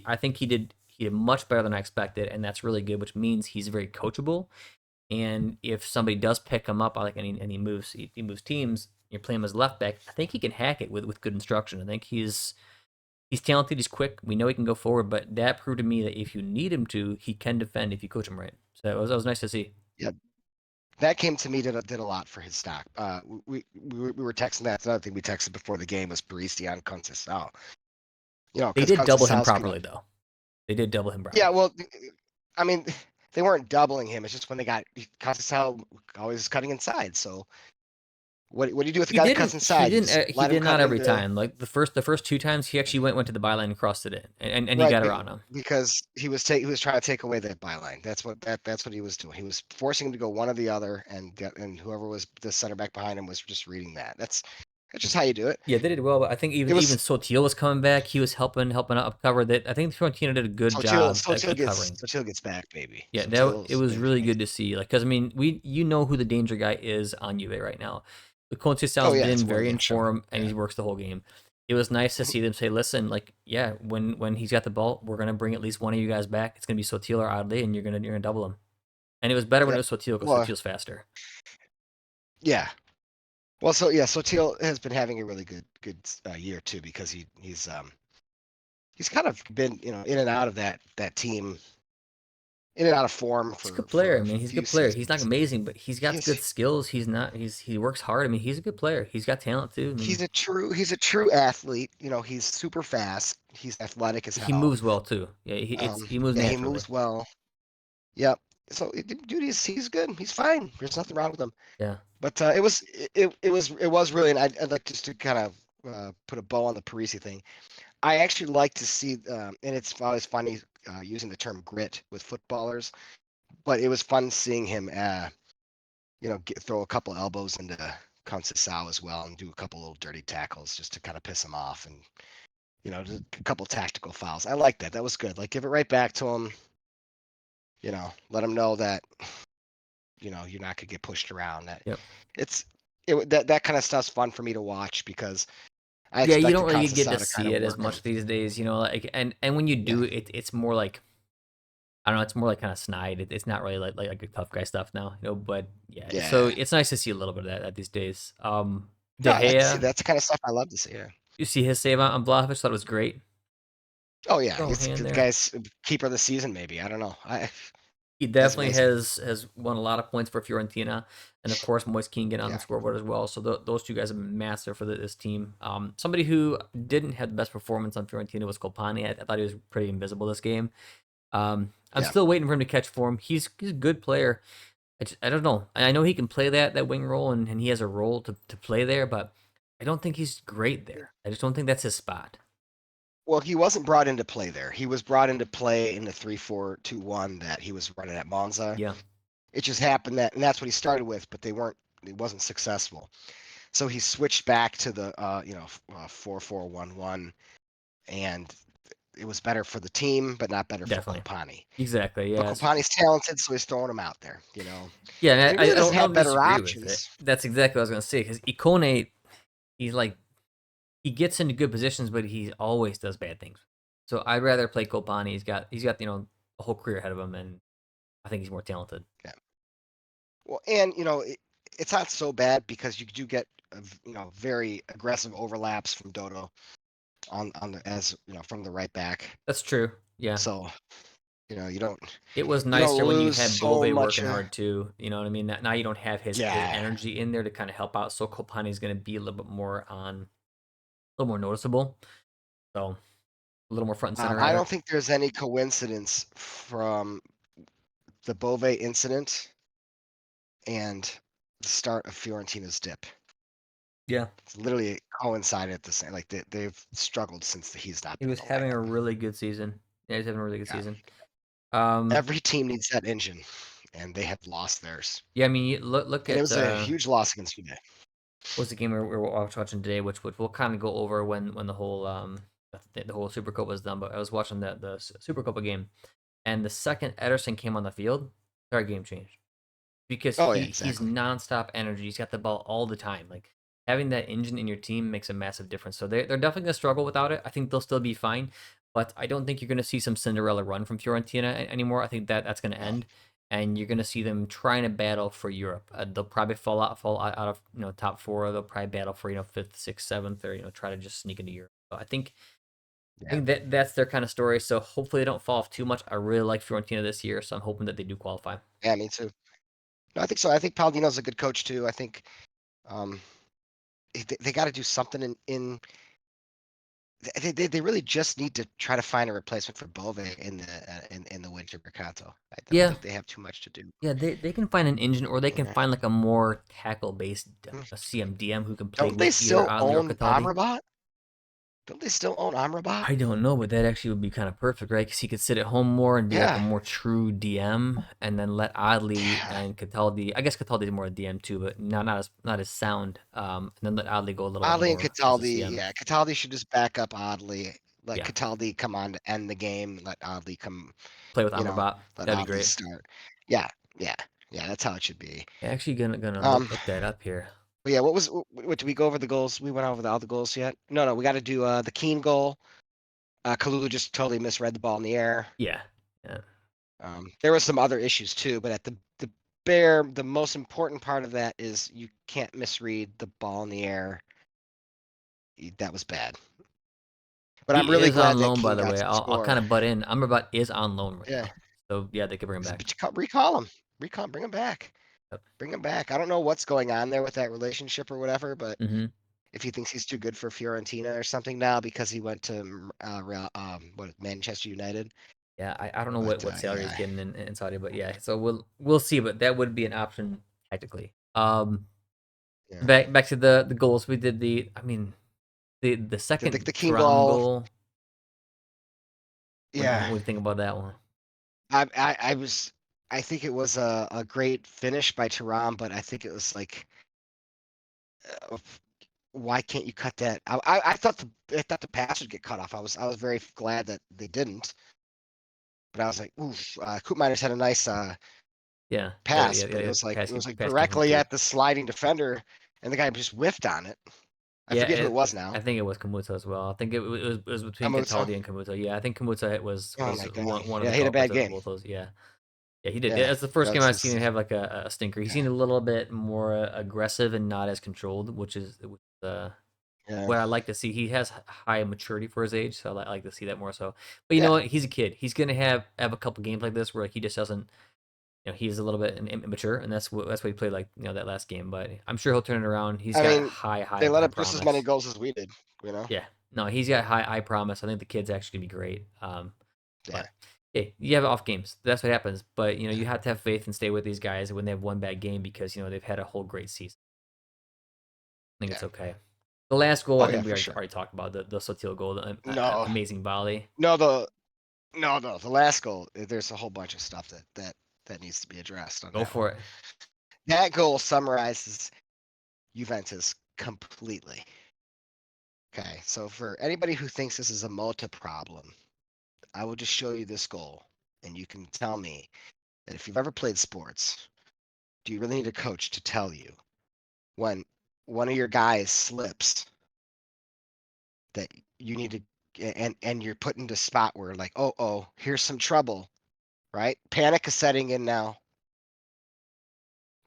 I think he did much better than I expected, and that's really good, which means he's very coachable. And if somebody does pick him up, like and he moves he moves teams, you're playing him as left back. I think he can hack it with good instruction. I think he's talented, he's quick. We know he can go forward, but that proved to me that if you need him to, he can defend if you coach him right. So that was nice to see. Yeah, that came to me did a lot for his stock. We were texting that. That's another thing we texted before the game was Parisi on Conceição. You know, They because did double him Conceição's gonna. properly though. They did double him Yeah, properly. well, I mean, they weren't doubling him. It's just when they got Conceição always cutting inside. So what do you do with the He guy that cuts didn't. He inside? You didn't. just He let him did cut not every into time. Like the first two times, he actually went to the byline and crossed it in, and he right got around him. because he was trying to take away that byline. That's what he was doing. He was forcing him to go one or the other, and whoever was the center back behind him was just reading that. That's just how you do it. Yeah, they did well, but I think It even was Sotil was coming back. He was helping out cover that. I think Fiorentina did a good Sotil. job Sotil at gets covering. Sotil gets back, baby. Yeah, that it Sotil's was baby. really good to see. Like, because I mean, you know who the danger guy is on Juve right now. The Oh Conceição's yeah, it's been one very man show. informed and Yeah. he works the whole game. It was nice to Mhm. see them say, "Listen, like, yeah, when he's got the ball, we're gonna bring at least one of you guys back. It's gonna be Sotil or Adley, and you're gonna double him." And it was better when it Yep. was Sotil because Well, Sotil's faster. yeah. Well, so yeah, Sotil has been having a really good year too because he's kind of been in and out of that team, in and out of form He's a for good player. I for a mean, he's a few good player. He's not seasons. amazing, but he's got He's good skills. He's not. He works hard. I mean, he's a good player. He's got talent too. I mean, he's a true athlete. He's super fast. He's athletic as he hell. moves well too. Yeah, he moves Yeah, he naturally. moves well. Yep. So dude, he's good. He's fine. There's nothing wrong with him. Yeah. But it was really, and I'd like just to kind of put a bow on the Parisi thing. I actually like to see, and it's always funny using the term grit with footballers, but it was fun seeing him, throw a couple elbows into Conceição as well and do a couple little dirty tackles just to kind of piss him off and just a couple tactical fouls. I like that. That was good. Like give it right back to him. Let him know that you're not gonna get pushed around. That Yep. it's that kind of stuff's fun for me to watch because I Yeah, you don't expected really get to Conceição to kind see of it as work him. much these days, like and when you Yeah, do it, it's more like I don't know, it's more like kind of snide. It's not really like a tough guy stuff now, but yeah, so yeah. it's nice to see a little bit of that these days. No, De I like to see Gea, that's the kind of stuff I love to see. Yeah. you see his save on Vlahovic, thought it was great. Oh yeah, Throw a he's hand the there. guy's keeper of the season. Maybe I don't know. He That's definitely amazing. has won a lot of points for Fiorentina, and of course Moise Kean getting on the Yeah, scoreboard as well. So those two guys have been massive for this team. Somebody who didn't have the best performance on Fiorentina was Colpani. I thought he was pretty invisible this game. I'm yeah. still waiting for him to catch form. He's a good player. I don't know. I know he can play that wing role and he has a role to play there, but I don't think he's great there. I just don't think that's his spot. Well, he wasn't brought into play there. He was brought into play in the 3-4-2-1 that he was running at Monza. Yeah, It just happened that, and that's what he started with, but they weren't. It wasn't successful. So he switched back to the 4-4-1-1, and it was better for the team, but not better for definitely. Kopani. Exactly. But Yes. Kopani's talented, so he's throwing him out there, Yeah, and and he I really doesn't don't I have don't better disagree with it. options. That's exactly what I was gonna say because Ikone, he's like he gets into good positions, but he always does bad things. So I'd rather play Kopani. He's got a whole career ahead of him, and I think he's more talented. Yeah. Well, and it's not so bad because you do get very aggressive overlaps from Dodo on the as from the right back. That's true. Yeah. So you don't It was you don't nicer when you lose had so Bove much. working hard too. You know what I mean? Now you don't have his Yeah. energy in there to kind of help out. So Kopani is going to be a little bit more noticeable. So a little more front and center I at don't it. think there's any coincidence from the Bove incident and the start of Fiorentina's dip. Yeah. It's literally coincided at the same. Like they've struggled since he's not He been was the having a lineup. really good season. Yeah, he's having a really good Yeah, season. Um, every team needs that engine, and they have lost theirs. yeah, I mean, look And it at was a huge loss against Juve. what was the game we were watching today, which we'll kind of go over when the whole the whole Super Cup was done. But I was watching the Super Cup game, and the second Ederson came on the field, our game changed because Oh yeah, he's exactly. nonstop energy. He's got the ball all the time. Like having that engine in your team makes a massive difference. So they're definitely gonna struggle without it. I think they'll still be fine, but I don't think you're gonna see some Cinderella run from Fiorentina anymore. I think that's gonna No. end, and you're gonna see them trying to battle for Europe. They'll probably fall out of top four. They'll probably battle for fifth, sixth, seventh, or try to just sneak into Europe. So I Yeah. think that's their kind of story. So hopefully they don't fall off too much. I really like Fiorentina this year, so I'm hoping that they do qualify. Yeah, me too. No, I think so. I think Palladino's a good coach too. I think um, they got to do something in they really just need to try to find a replacement for Bove in the winter mercato. I don't Yeah, think they have too much to do. yeah, they can find an engine, or they can Yeah. find like a more tackle based Mm. CMDM who can play Don't they with either still Adli or own Cataldi. Amrabat? Don't they still own Amrabat? I don't know, but that actually would be kind of perfect, right? Because he could sit at home more and be like a Yeah. more true DM, and then let Adli Yeah. and Cataldi. I guess Cataldi is more a DM too, but not as sound. And then let Adli go a little bit Oddly and more as a Cataldi, CM. yeah, Cataldi should just back up Oddly. Let Yeah, Cataldi come on to end the game. Let Oddly come, play with you know, Amrabat. let That'd be Oddly great. start. Yeah, yeah, yeah. That's how it should be. Actually, gonna Um, look that up here. but yeah, what did we go over the goals? We went over all the goals yet? No, we got to do the Keane goal. Kalulu just totally misread the ball in the air. Yeah, yeah. There was some other issues too, but at the most important part of that is you can't misread the ball in the air. That was bad. But I'm He really is on glad that loan, by Keane the got way. to I'll kind score. of butt in. Amrabat is on loan right Yeah, now, so yeah, they could bring him back. recall him. Bring him back. Yep. Bring him back. I don't know what's going on there with that relationship or whatever, but Hmm. if he thinks he's too good for Fiorentina or something now because he went to Manchester United. Yeah, I don't know But what salary he's yeah, getting in Saudi, but yeah, so we'll see. But that would be an option tactically. yeah. Back to the goals. We did I mean, the The second King Turan goal. goal. What Yeah, do you think about that one? I was. I think it was a great finish by Turan, but I think it was like, uh, why can't you cut that? I thought the pass would get cut off. I was very glad that they didn't. But I was like, oof. Koop Miners had a nice Yeah, pass, yeah, but it yeah. was like Pass came from directly Coop. at the sliding defender, and the guy just whiffed on it. I Yeah, forget who it was now. I think it was Kamuta as well. I think it was between Kamuto. Cataldi and Kamuta. Yeah, I think Kamuta Oh was my god. one of Yeah, the he had a bad culprits of game. both those. Yeah. Yeah, he did. Yeah, That's the first that game was I've seen just him have like a stinker. He yeah, seemed a little bit more aggressive and not as controlled, which is yeah, what I like to see. He has high maturity for his age, so I like to see that more so. But you know yeah, what? He's a kid. He's gonna have a couple games like this where like, he just doesn't. He's a little bit immature, and that's what he played like that last game. But I'm sure he'll turn it around. He's I got mean, high they high let high up just as many promise. goals as we did. You know. Yeah, no, he's got high promise. I think the kid's actually gonna be great. Yeah, But hey, you have off games. That's what happens. But yeah, you have to have faith and stay with these guys when they have one bad game because they've had a whole great season. I think yeah. it's okay. The last goal, I Oh yeah, think we for sure. already talked about the Sotil goal, the No, amazing volley. no, no. The last goal. There's a whole bunch of stuff that needs to be addressed on Go that one. for it. That goal summarizes Juventus completely. Okay, so for anybody who thinks this is a Mota problem, I will just show you this goal, and you can tell me that if you've ever played sports, do you really need a coach to tell you when one of your guys slips that you need to, and you're put into a spot where like, oh, here's some trouble, right? Panic is setting in now.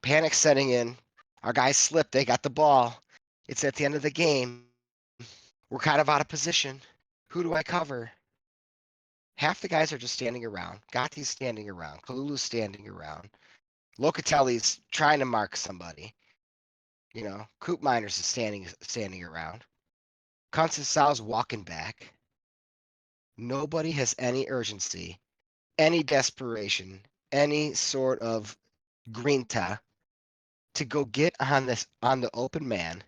Panic setting in. Our guys slipped. They got the ball. It's at the end of the game. We're kind of out of position. Who do I cover? Half the guys are just standing around. Gotti's standing around. Kalulu's standing around. Locatelli's trying to mark somebody. Coop Miners is standing around. Conceição's walking back. Nobody has any urgency, any desperation, any sort of grinta to go get on the open man,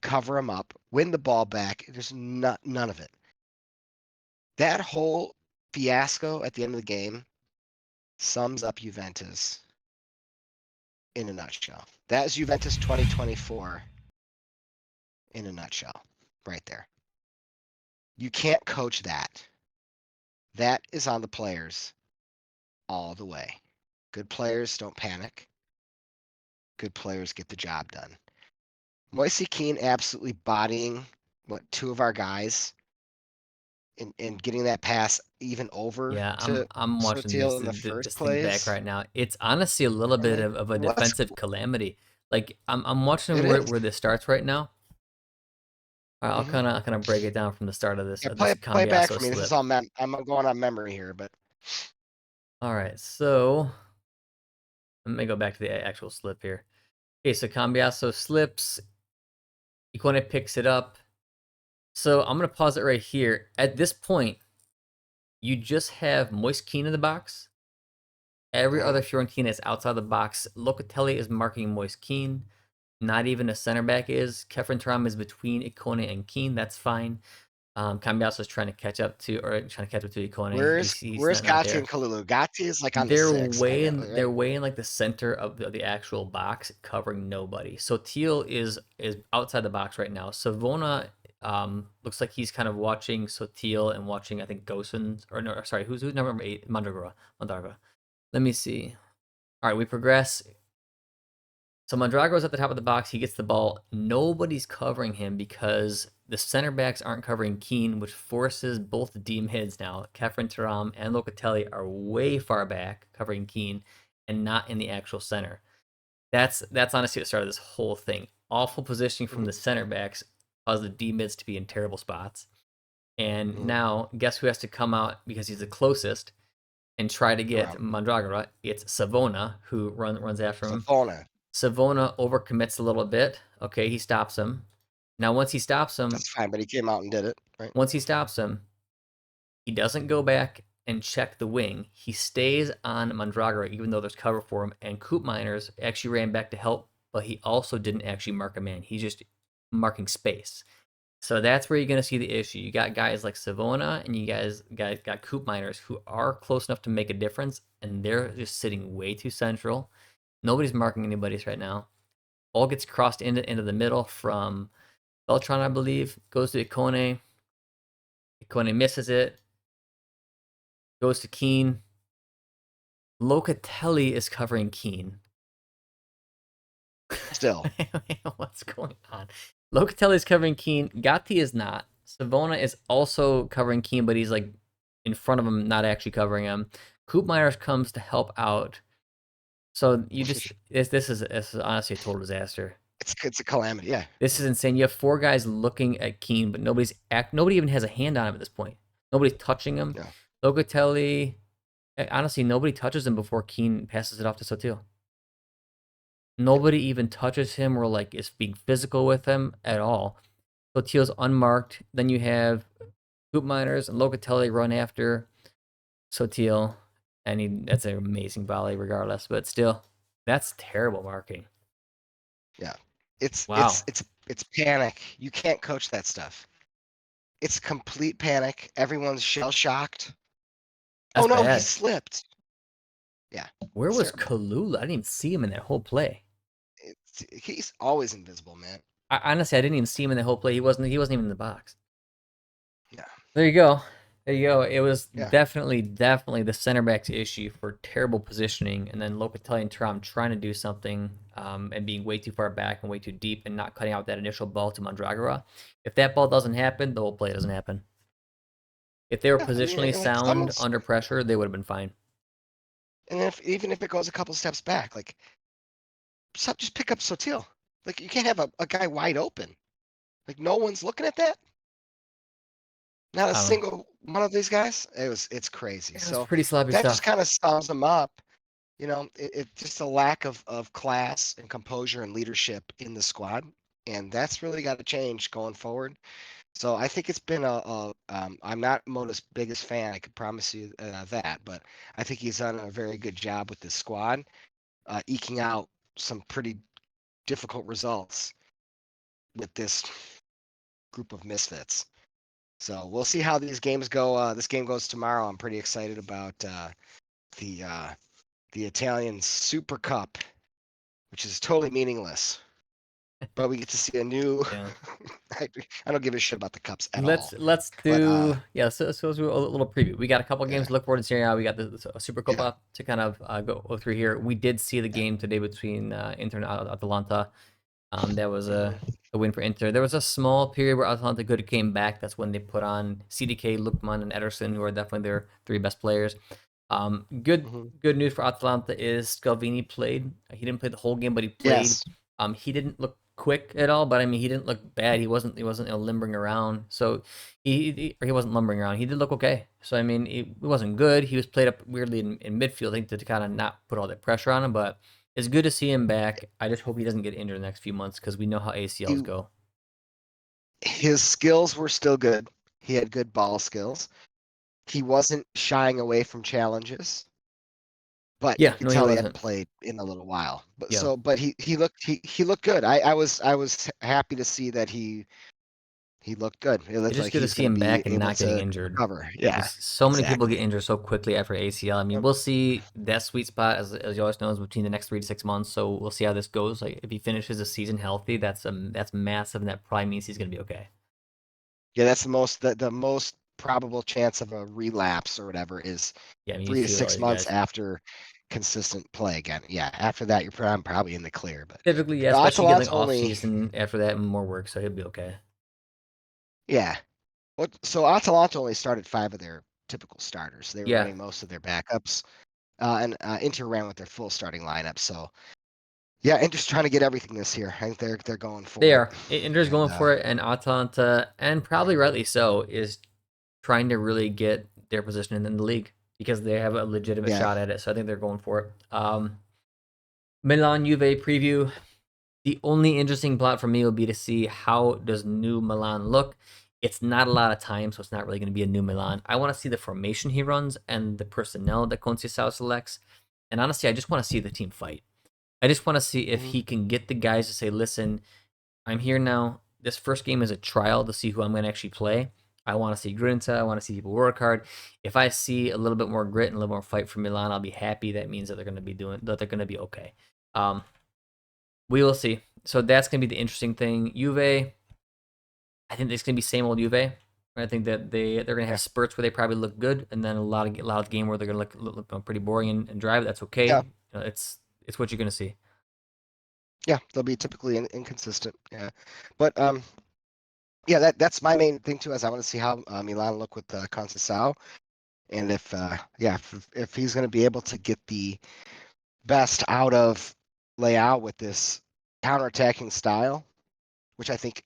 cover him up, win the ball back. There's none of it. That whole fiasco at the end of the game sums up Juventus in a nutshell. That is Juventus 2024 in a nutshell, right there. You can't coach that. That is on the players all the way. Good players don't panic. Good players get the job done. Moise Keane absolutely bodying two of our guys and getting that pass even over Yeah, to I'm watching Sotil in the this first thing back place. right now. It's honestly a little I'm bit like, of a what's defensive calamity. Like I'm watching it is? where this starts right now. I'll Mm-hmm. kind of break it down from the start of Yeah, this play back Cambiasso for me. This is slip. all I'm going on memory here, but All right, so let me go back to the actual slip here. Okay, so Cambiasso slips. Icone picks it up. So I'm gonna pause it right here. At this point, you just have Moise Keane in the box. Every mhm. other Fiorentina is outside the box. Locatelli is marking Moise Keane. Not even a center back is. Kefren Turam is between Icone and Keane. That's fine. Cambiasso is trying to catch up to, or trying to catch up to Icone. He's Where's not Gatti and there. Kalulu? Gatti is like on the six, kind of, right? They're way in like the center of the actual box, covering nobody. So Teal is outside the box right now. Savona looks like he's kind of watching Sotil and watching, I think, Gosens, or no, sorry, who's number 8? Mandragora. Let me see. All right, we progress. So Mondrago's at the top of the box. He gets the ball. Nobody's covering him because the center backs aren't covering Keane, which forces both the D mids now. Kefren Turam and Locatelli are way far back covering Keane and not in the actual center. That's honestly the start of this whole thing. Awful positioning from the Mhm, center backs caused the D mids to be in terrible spots. And mhm. now, guess who has to come out because he's the closest and try to get Turam. Mondragora? It's Savona who runs after him. Savona. Savona overcommits a little bit. Okay, he stops him. Now, That's fine, but he came out and did it, right? once he stops him, he doesn't go back and check the wing. He stays on Mondragora, even though there's cover for him. And Coop Miners actually ran back to help, but he also didn't actually mark a man. He's just marking space. So that's where you're going to see the issue. You got guys like Savona and you guys got Coop Miners who are close enough to make a difference, and they're just sitting way too central. Nobody's marking anybody's right now. Ball gets crossed into the middle from Beltran, I believe, goes to Icone. Icone misses it, goes to Keane. Locatelli is covering Keane. Still, What's going on? Locatelli is covering Keane. Gatti is not. Savona is also covering Keane, but he's like in front of him, not actually covering him. Coop Myers comes to help out. So you just this is honestly a total disaster. it's a calamity. Yeah, This is insane. You have 4 guys looking at Keane, but nobody even has a hand on him at this point. Nobody's touching him. yeah. Locatelli, honestly, nobody touches him before Keane passes it off to Sotil. Yep. Nobody even touches him or like is being physical with him at all. Sotil's unmarked. Then you have Hoop Miners and Locatelli run after Sotil, and that's an amazing volley regardless. But still, that's terrible marking. Yeah. It's it's Wow, it's it's panic. You can't coach that stuff. It's complete panic. Everyone's shell shocked. Oh that's no, he bad. slipped. Yeah, Where it's was terrible. Kalula? I didn't even see him in that whole play. He's always invisible, man. Honestly, I didn't even see him in the whole play. He wasn't even in the box. Yeah, There you go. There you go. It was yeah. definitely the center back's issue for terrible positioning, and then Locatelli and Thuram trying to do something and being way too far back and way too deep and not cutting out that initial ball to Mondragora. If that ball doesn't happen, the whole play doesn't happen. If they were Yeah, I mean, positionally like sound someone's, under pressure, they would have been fine. and if even if it goes a couple steps back, like just pick up Sotil. Like you can't have a guy wide open. Like no one's looking at that. Not a I don't know. single one of these guys. It's crazy. It was So pretty sloppy that just stuff. kind of sums them up. It's just a lack of class and composure and leadership in the squad. And that's really got to change going forward. So I think it's been I'm not Mota's biggest fan. I can promise you that, but I think he's done a very good job with this squad, eking out some pretty difficult results with this group of misfits. So we'll see how these games go. This game goes tomorrow. I'm pretty excited about the uh, the Italian Super Cup, which is totally meaningless. But we get to see a new. Yeah. I don't give a shit about the cups at all. Let's But do yeah. So let's do a little preview. We got a couple games yeah, to look forward to Serie A. We got the Super yeah, Copa to kind of go through here. We did see the yeah. game today between Inter and Atalanta. That was Hmm. a win for Inter. There was a small period where Atalanta could have came back. That's when they put on CDK, Lookman, and Ederson, who are definitely their three best players. Hmm. Good news for Atalanta is Scalvini played. He didn't play the whole game, but he played. Yes, He didn't look quick at all, but I mean, he didn't look bad. He wasn't limbering around. So he wasn't lumbering around. He did look okay. So I mean, it wasn't good. He was played up weirdly in midfield, I think, to kind of not put all that pressure on him. But it's good to see him back. I just hope he doesn't get injured in the next few months because we know how ACLs he go. his skills were still good. He had good ball skills. He wasn't shying away from challenges, but you Yeah, could no, he tell he hadn't wasn't. played in a little while. Yeah, But he looked good. I was happy to see that he looked good. It it's looked just like good to he's see going to him be back and able not getting to injured. recover. Yeah, Because so many people get exactly. injured so quickly after ACL. I mean, Yep. we'll see that sweet spot as you always know is between the next 3 to 6 months. So we'll see how this goes. Like if he finishes the season healthy, that's massive, and that probably means he's gonna be okay. Yeah, that's the most probable chance of a relapse or whatever is Yeah, I mean you three to see with all six these months guys. after consistent play again. Yeah, after that probably in the clear. But Typically, yeah, especially get Atalant's like off only season after that and more work, so he'll be okay. yeah. So Atalanta only started five of their typical starters. They were Yeah, running most of their backups, and Inter ran with their full starting lineup. So yeah, Inter's trying to get everything this year. I think they're going they for it, are. Inter's and going for it, and Atalanta, and probably rightly so, is trying to really get their position in the league because they have a legitimate yeah. shot at it. So I think they're going for it. Milan Juve preview. The only interesting plot for me will be to see how does new Milan look. It's not a lot of time, so it's not really going to be a new Milan. I want to see the formation he runs and the personnel that Conceição selects. And honestly, I just want to see the team fight. I just want to see if Mhm. he can get the guys to say, listen, I'm here now. This first game is a trial to see who I'm going to actually play. I want to see grinta. I want to see people work hard. If I see a little bit more grit and a little more fight from Milan, I'll be happy. That means that they're going to be okay. Um, we will see. So that's going to be the interesting thing. Juve, I think it's going to be same old Juve. I think that they're going to Yeah, have spurts where they probably look good, and then a lot of game where they're going to look pretty boring and dry. But that's okay. yeah, It's what you're going to see. yeah. They'll be typically inconsistent. Yeah, but yeah, that's my main thing too. Is I want to see how Milan look with Conceição, and if he's going to be able to get the best out of Leao with this counterattacking style, which I think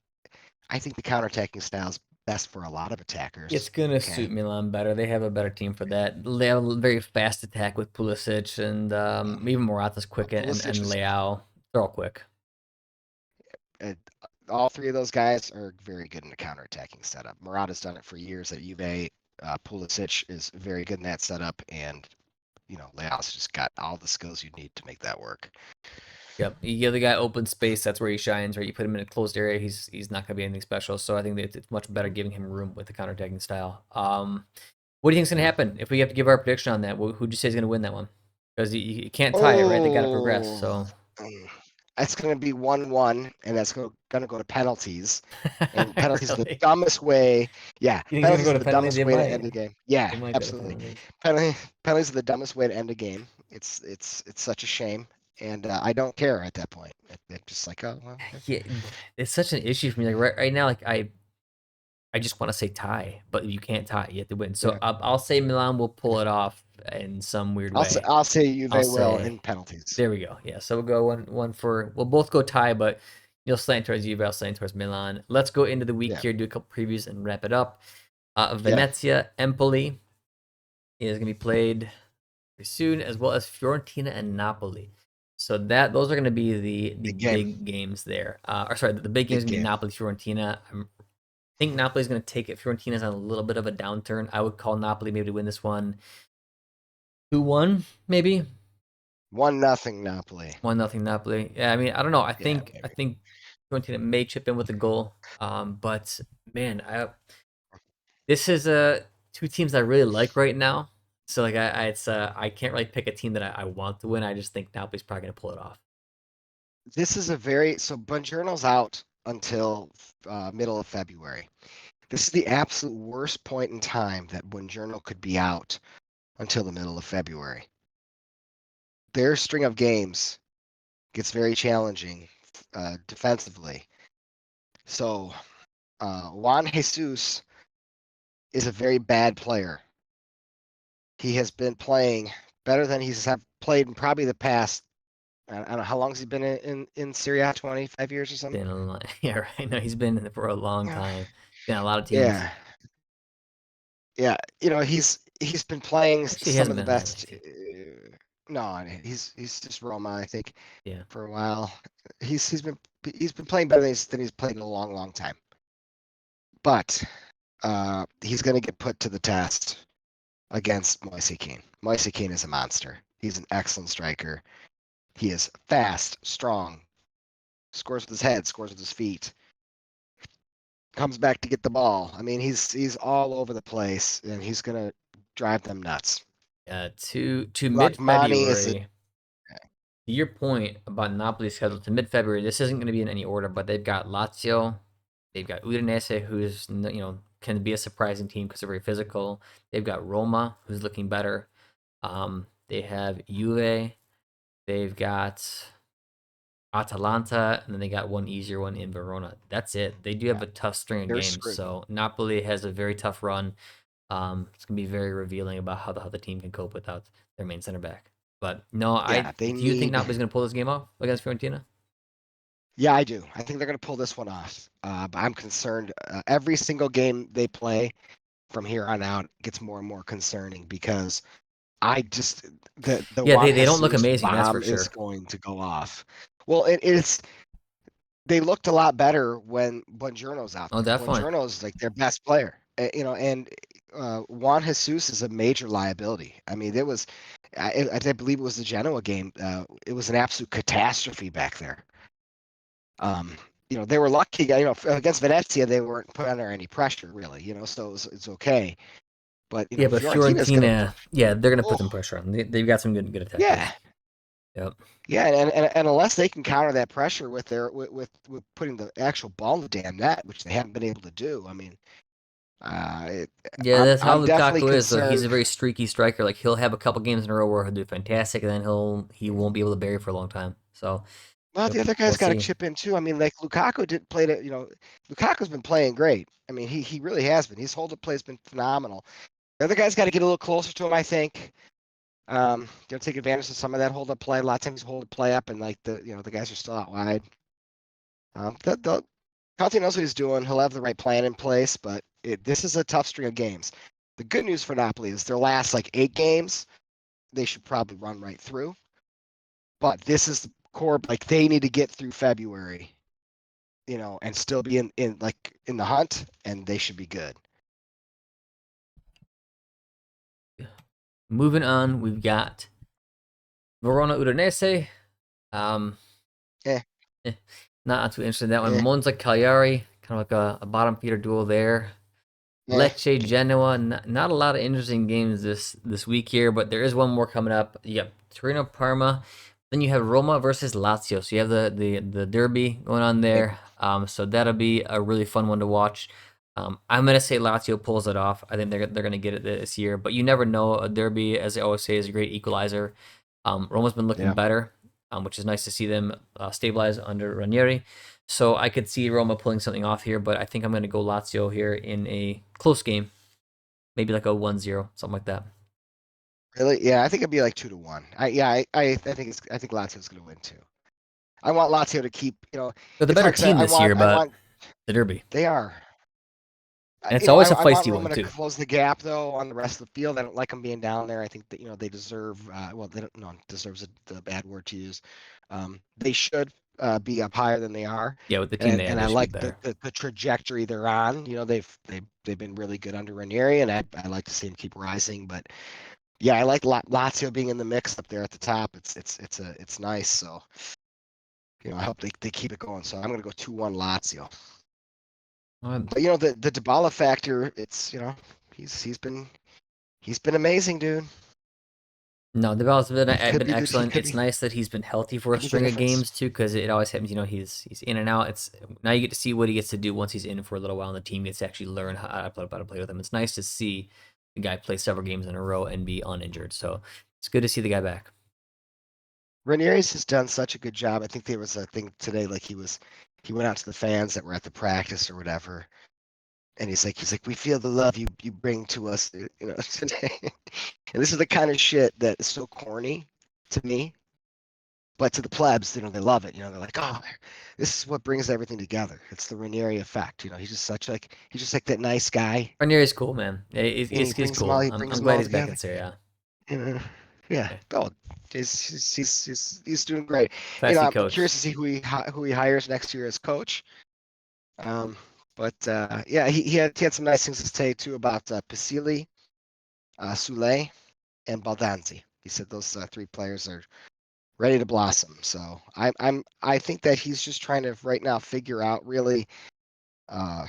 the counterattacking style is best for a lot of It's attackers. gonna Okay, suit Milan better. They have a better team for that. They have a very fast attack with Pulisic and even Morata's quick Pulisic and is Leao. They're all quick. uh, all three of those guys are very good in the counterattacking setup. Morata's done it for years at Juve. Pulisic is very good in that setup, and Leao's just got all the skills you need to make that work. Yep. You give the guy open space, that's where he shines. Right. You put him in a closed area, he's not gonna be anything special. So I think that it's much better giving him room with the counterattacking style. What do you think's gonna Yeah. happen if we have to give our prediction on that? Who'd you say is gonna win that one? Because you can't tie it, right? They got to progress. Oh, So that's going to be 1-1, and that's going to go to penalties. And penalties are the really, dumbest way. Yeah, you think he's gonna penalties go are to the penalties? dumbest They way to might. end a game. Yeah, They might go to absolutely. penalties. Penalties are the dumbest way to end a game. It's such a shame, and I don't care at that point. It's just like, oh well, okay. Yeah, it's such an issue for me. Like right now, like I just want to say tie, but you can't tie. You have to win. So Yeah. I'll say Milan will pull it off in some weird I'll say way. I'll say I'll Juve will say in penalties. there we go. Yeah, so we'll go one for we'll both go tie, but you'll slant towards Juve, I'll slant towards Milan. Let's go into the week Yeah, here, do a couple previews, and wrap it up. yeah. Venezia Empoli is gonna be played pretty soon, as well as Fiorentina and Napoli. So those are going to be the Big game, big games there. Or sorry, the big games big gonna be game. Napoli Fiorentina. think Napoli's going to take it. Fiorentina's on a little bit of a downturn. I would call Napoli maybe to win this one 2-1, maybe 1-0 Napoli. 1-0 Napoli. Yeah, I mean, I don't know. I Yeah, think I maybe. think Fiorentina may chip in with a goal. But man, this is two teams I really like right now. So like I can't really pick a team that I want to win. I just think Napoli's probably going to pull it off. This is a very so Buongiorno's out until middle of February. This is the absolute worst point in time that Buongiorno could be out until the middle of February. Their string of games gets very challenging defensively. So Juan Jesus is a very bad player. He has been playing better than he's have played in probably the past. I don't know how long has he been in Serie A, 25 years or something. Been a lot, yeah, right. No, he's been in it for a long Yeah. time. Been on a lot of teams. Yeah, yeah. He's been playing Actually, he some hasn't of the been on that many best. teams. No, he's just Roma, I think, Yeah. for a while. He's been playing better than he's played in a long, long time. But he's going to get put to the test against Moise Kean. Moise Kean is a monster. He's an excellent striker. He is fast, strong, scores with his head, scores with his feet, comes back to get the ball. I mean, he's all over the place, and he's going to drive them nuts. To mid Lakmani is a February. To your point about Napoli's schedule to mid February, this isn't going to be in any order, but they've got Lazio, they've got Udinese, who's can be a surprising team because they're very physical. They've got Roma, who's looking better. They have Juve, they've got Atalanta, and then they got one easier one in Verona. That's it. They do have yeah, a tough string of they're games, screwed. so Napoli has a very tough run. It's gonna be very revealing about how the team can cope without their main center back. But no, I Yeah, they do you think need. Napoli's gonna pull this game off against Fiorentina? Yeah, I do. I think they're going to pull this one off. But I'm concerned. Every single game they play from here on out gets more and more concerning because I just the Yeah, Juan they don't look Jesus amazing, that's for bomb is sure. going to go off. Well, it's they looked a lot better when Buongiorno's out Oh, there. definitely. Buongiorno's like their best player, and Juan Jesus is a major liability. I mean, it was, I believe it was the Genoa game. It was an absolute catastrophe back there. Um, they were lucky. Against Venezia, they weren't put under any pressure really. So it's okay. But Yeah, but Fiorentina's gonna. Fiorentina, yeah, they're gonna put Oh, some pressure on. They've got some good yeah. attackers. Yep. Yeah, and unless they can counter that pressure with their with putting the actual ball in the damn net, which they haven't been able to do, I mean, it, Yeah, I'm that's how I'm definitely Lukaku is. Though he's a concerned. very streaky striker. Like he'll have a couple games in a row where he'll do fantastic, and then he won't be able to bury for a long time. So Well, yep, the other we'll guy's got to see. chip in too. I mean, like Lukaku didn't play it. Lukaku's been playing great. I mean, he really has been. His hold up play's been phenomenal. The other guy's got to get a little closer to him, I think. Take advantage of some of that hold up play. A lot of times, hold up play up, and like the guys are still out wide. Conte knows what he's doing. He'll have the right plan in place, but this is a tough string of games. The good news for Napoli is their last like 8 games, they should probably run right through. But this is the core. Like they need to get through February, and still be in the hunt, and they should be good. Moving on, we've got Verona Udinese. Um, Eh, eh, not too interested in that one. eh, Monza Cagliari, kind of like a bottom feeder duel there. eh. Lecce Genoa. Not a lot of interesting games this week here, but there is one more coming up. You got Torino Parma. Then you have Roma versus Lazio. So you have the derby going on Yep. there. So that'll be a really fun one to watch. I'm gonna say Lazio pulls it off. I think they're gonna get it this year, but you never know. A derby, as I always say, is a great equalizer. Roma's been looking Yeah. better, which is nice to see them stabilize under Ranieri. So I could see Roma pulling something off here, but I think I'm gonna go Lazio here in a close game, maybe like a 1-0, something like that. Really? Yeah, I think it'd be like 2-1. I think Lazio's going to win too. I want Lazio to keep. They're the It's better hard because team I this want year, I but want the derby, they are. and it's always a I want feisty Roma one to too. close the gap though on the rest of the field. I don't like them being down there. I think that they deserve. Well, they don't. No, deserves the bad word to use. They should. be up higher than they are. Yeah, with the team they have, And they I should be like better. the trajectory they're on. You know, they've been really good under Ranieri, and I like to see them keep rising. But yeah, I like Lazio being in the mix up there at the top. It's nice. So you know, I hope they keep it going. So I'm gonna go 2-1 Lazio. But you know, the Dybala factor, it's you know, he's been amazing, dude. No, Dybala's He could been be the he excellent. could It's be nice that he's been healthy for a could be the string of difference. games too, because it always happens. You know, he's in and out. It's now you get to see what he gets to do once he's in for a little while, and the team gets to actually learn how to play with him. It's nice to see the guy play several games in a row and be uninjured. So it's good to see the guy back. Ranieri's has done such a good job. I think there was a thing today, like he went out to the fans that were at the practice or whatever, and he's like, we feel the love you bring to us, you know, today. And this is the kind of shit that is so corny to me, but to the plebs, you know, they love it. You know, they're like, oh, this is what brings everything together. It's the Ranieri effect. You know, he's just like that nice guy, Ranieri's cool, man. Yeah, and he's cool. he brings I'm them glad all he's back in together. Serie A. You know, yeah. Yeah, Oh, he's doing great. You know, classy I'm curious coach. to see who he hires next year as coach. Um, but yeah, he had some nice things to say too about Pasili, Sule, and Baldanzi. He said those three players are ready to blossom. So I think that he's just trying to right now figure out really uh,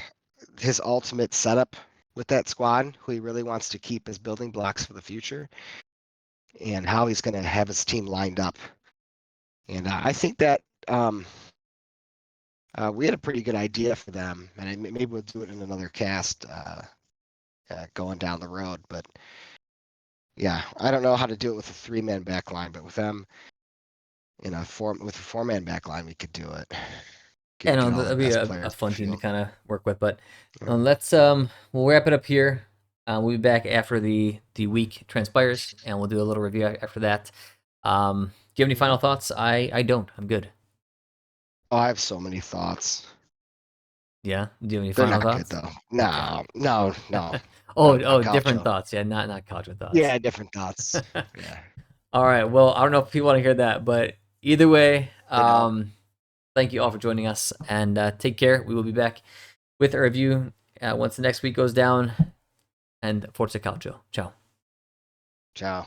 his ultimate setup with that squad, who he really wants to keep as building blocks for the future, and how he's going to have his team lined up. And I think that we had a pretty good idea for them, and maybe we'll do it in another cast going down the road. But yeah, I don't know how to do it with a three-man back line, but with them in with a four-man back line, we could do it. Yeah, no, Get all the that'll be best a players in the fun team to field. kind of work with. But Yeah. let's we'll wrap it up here. We'll be back after the week transpires, and we'll do a little review after that. Do you have any final thoughts? I don't. I'm good. Oh, I have so many thoughts. Yeah. Do you have any They're final not good thoughts? though. Okay. No, not Oh, different Calcio. thoughts. Yeah, not college thoughts. Yeah, different thoughts. Yeah, All right. Well, I don't know if people want to hear that, but either way, they don't. thank you all for joining us, and take care. We will be back with a review once the next week goes down. And Forza Calcio. Ciao. Ciao.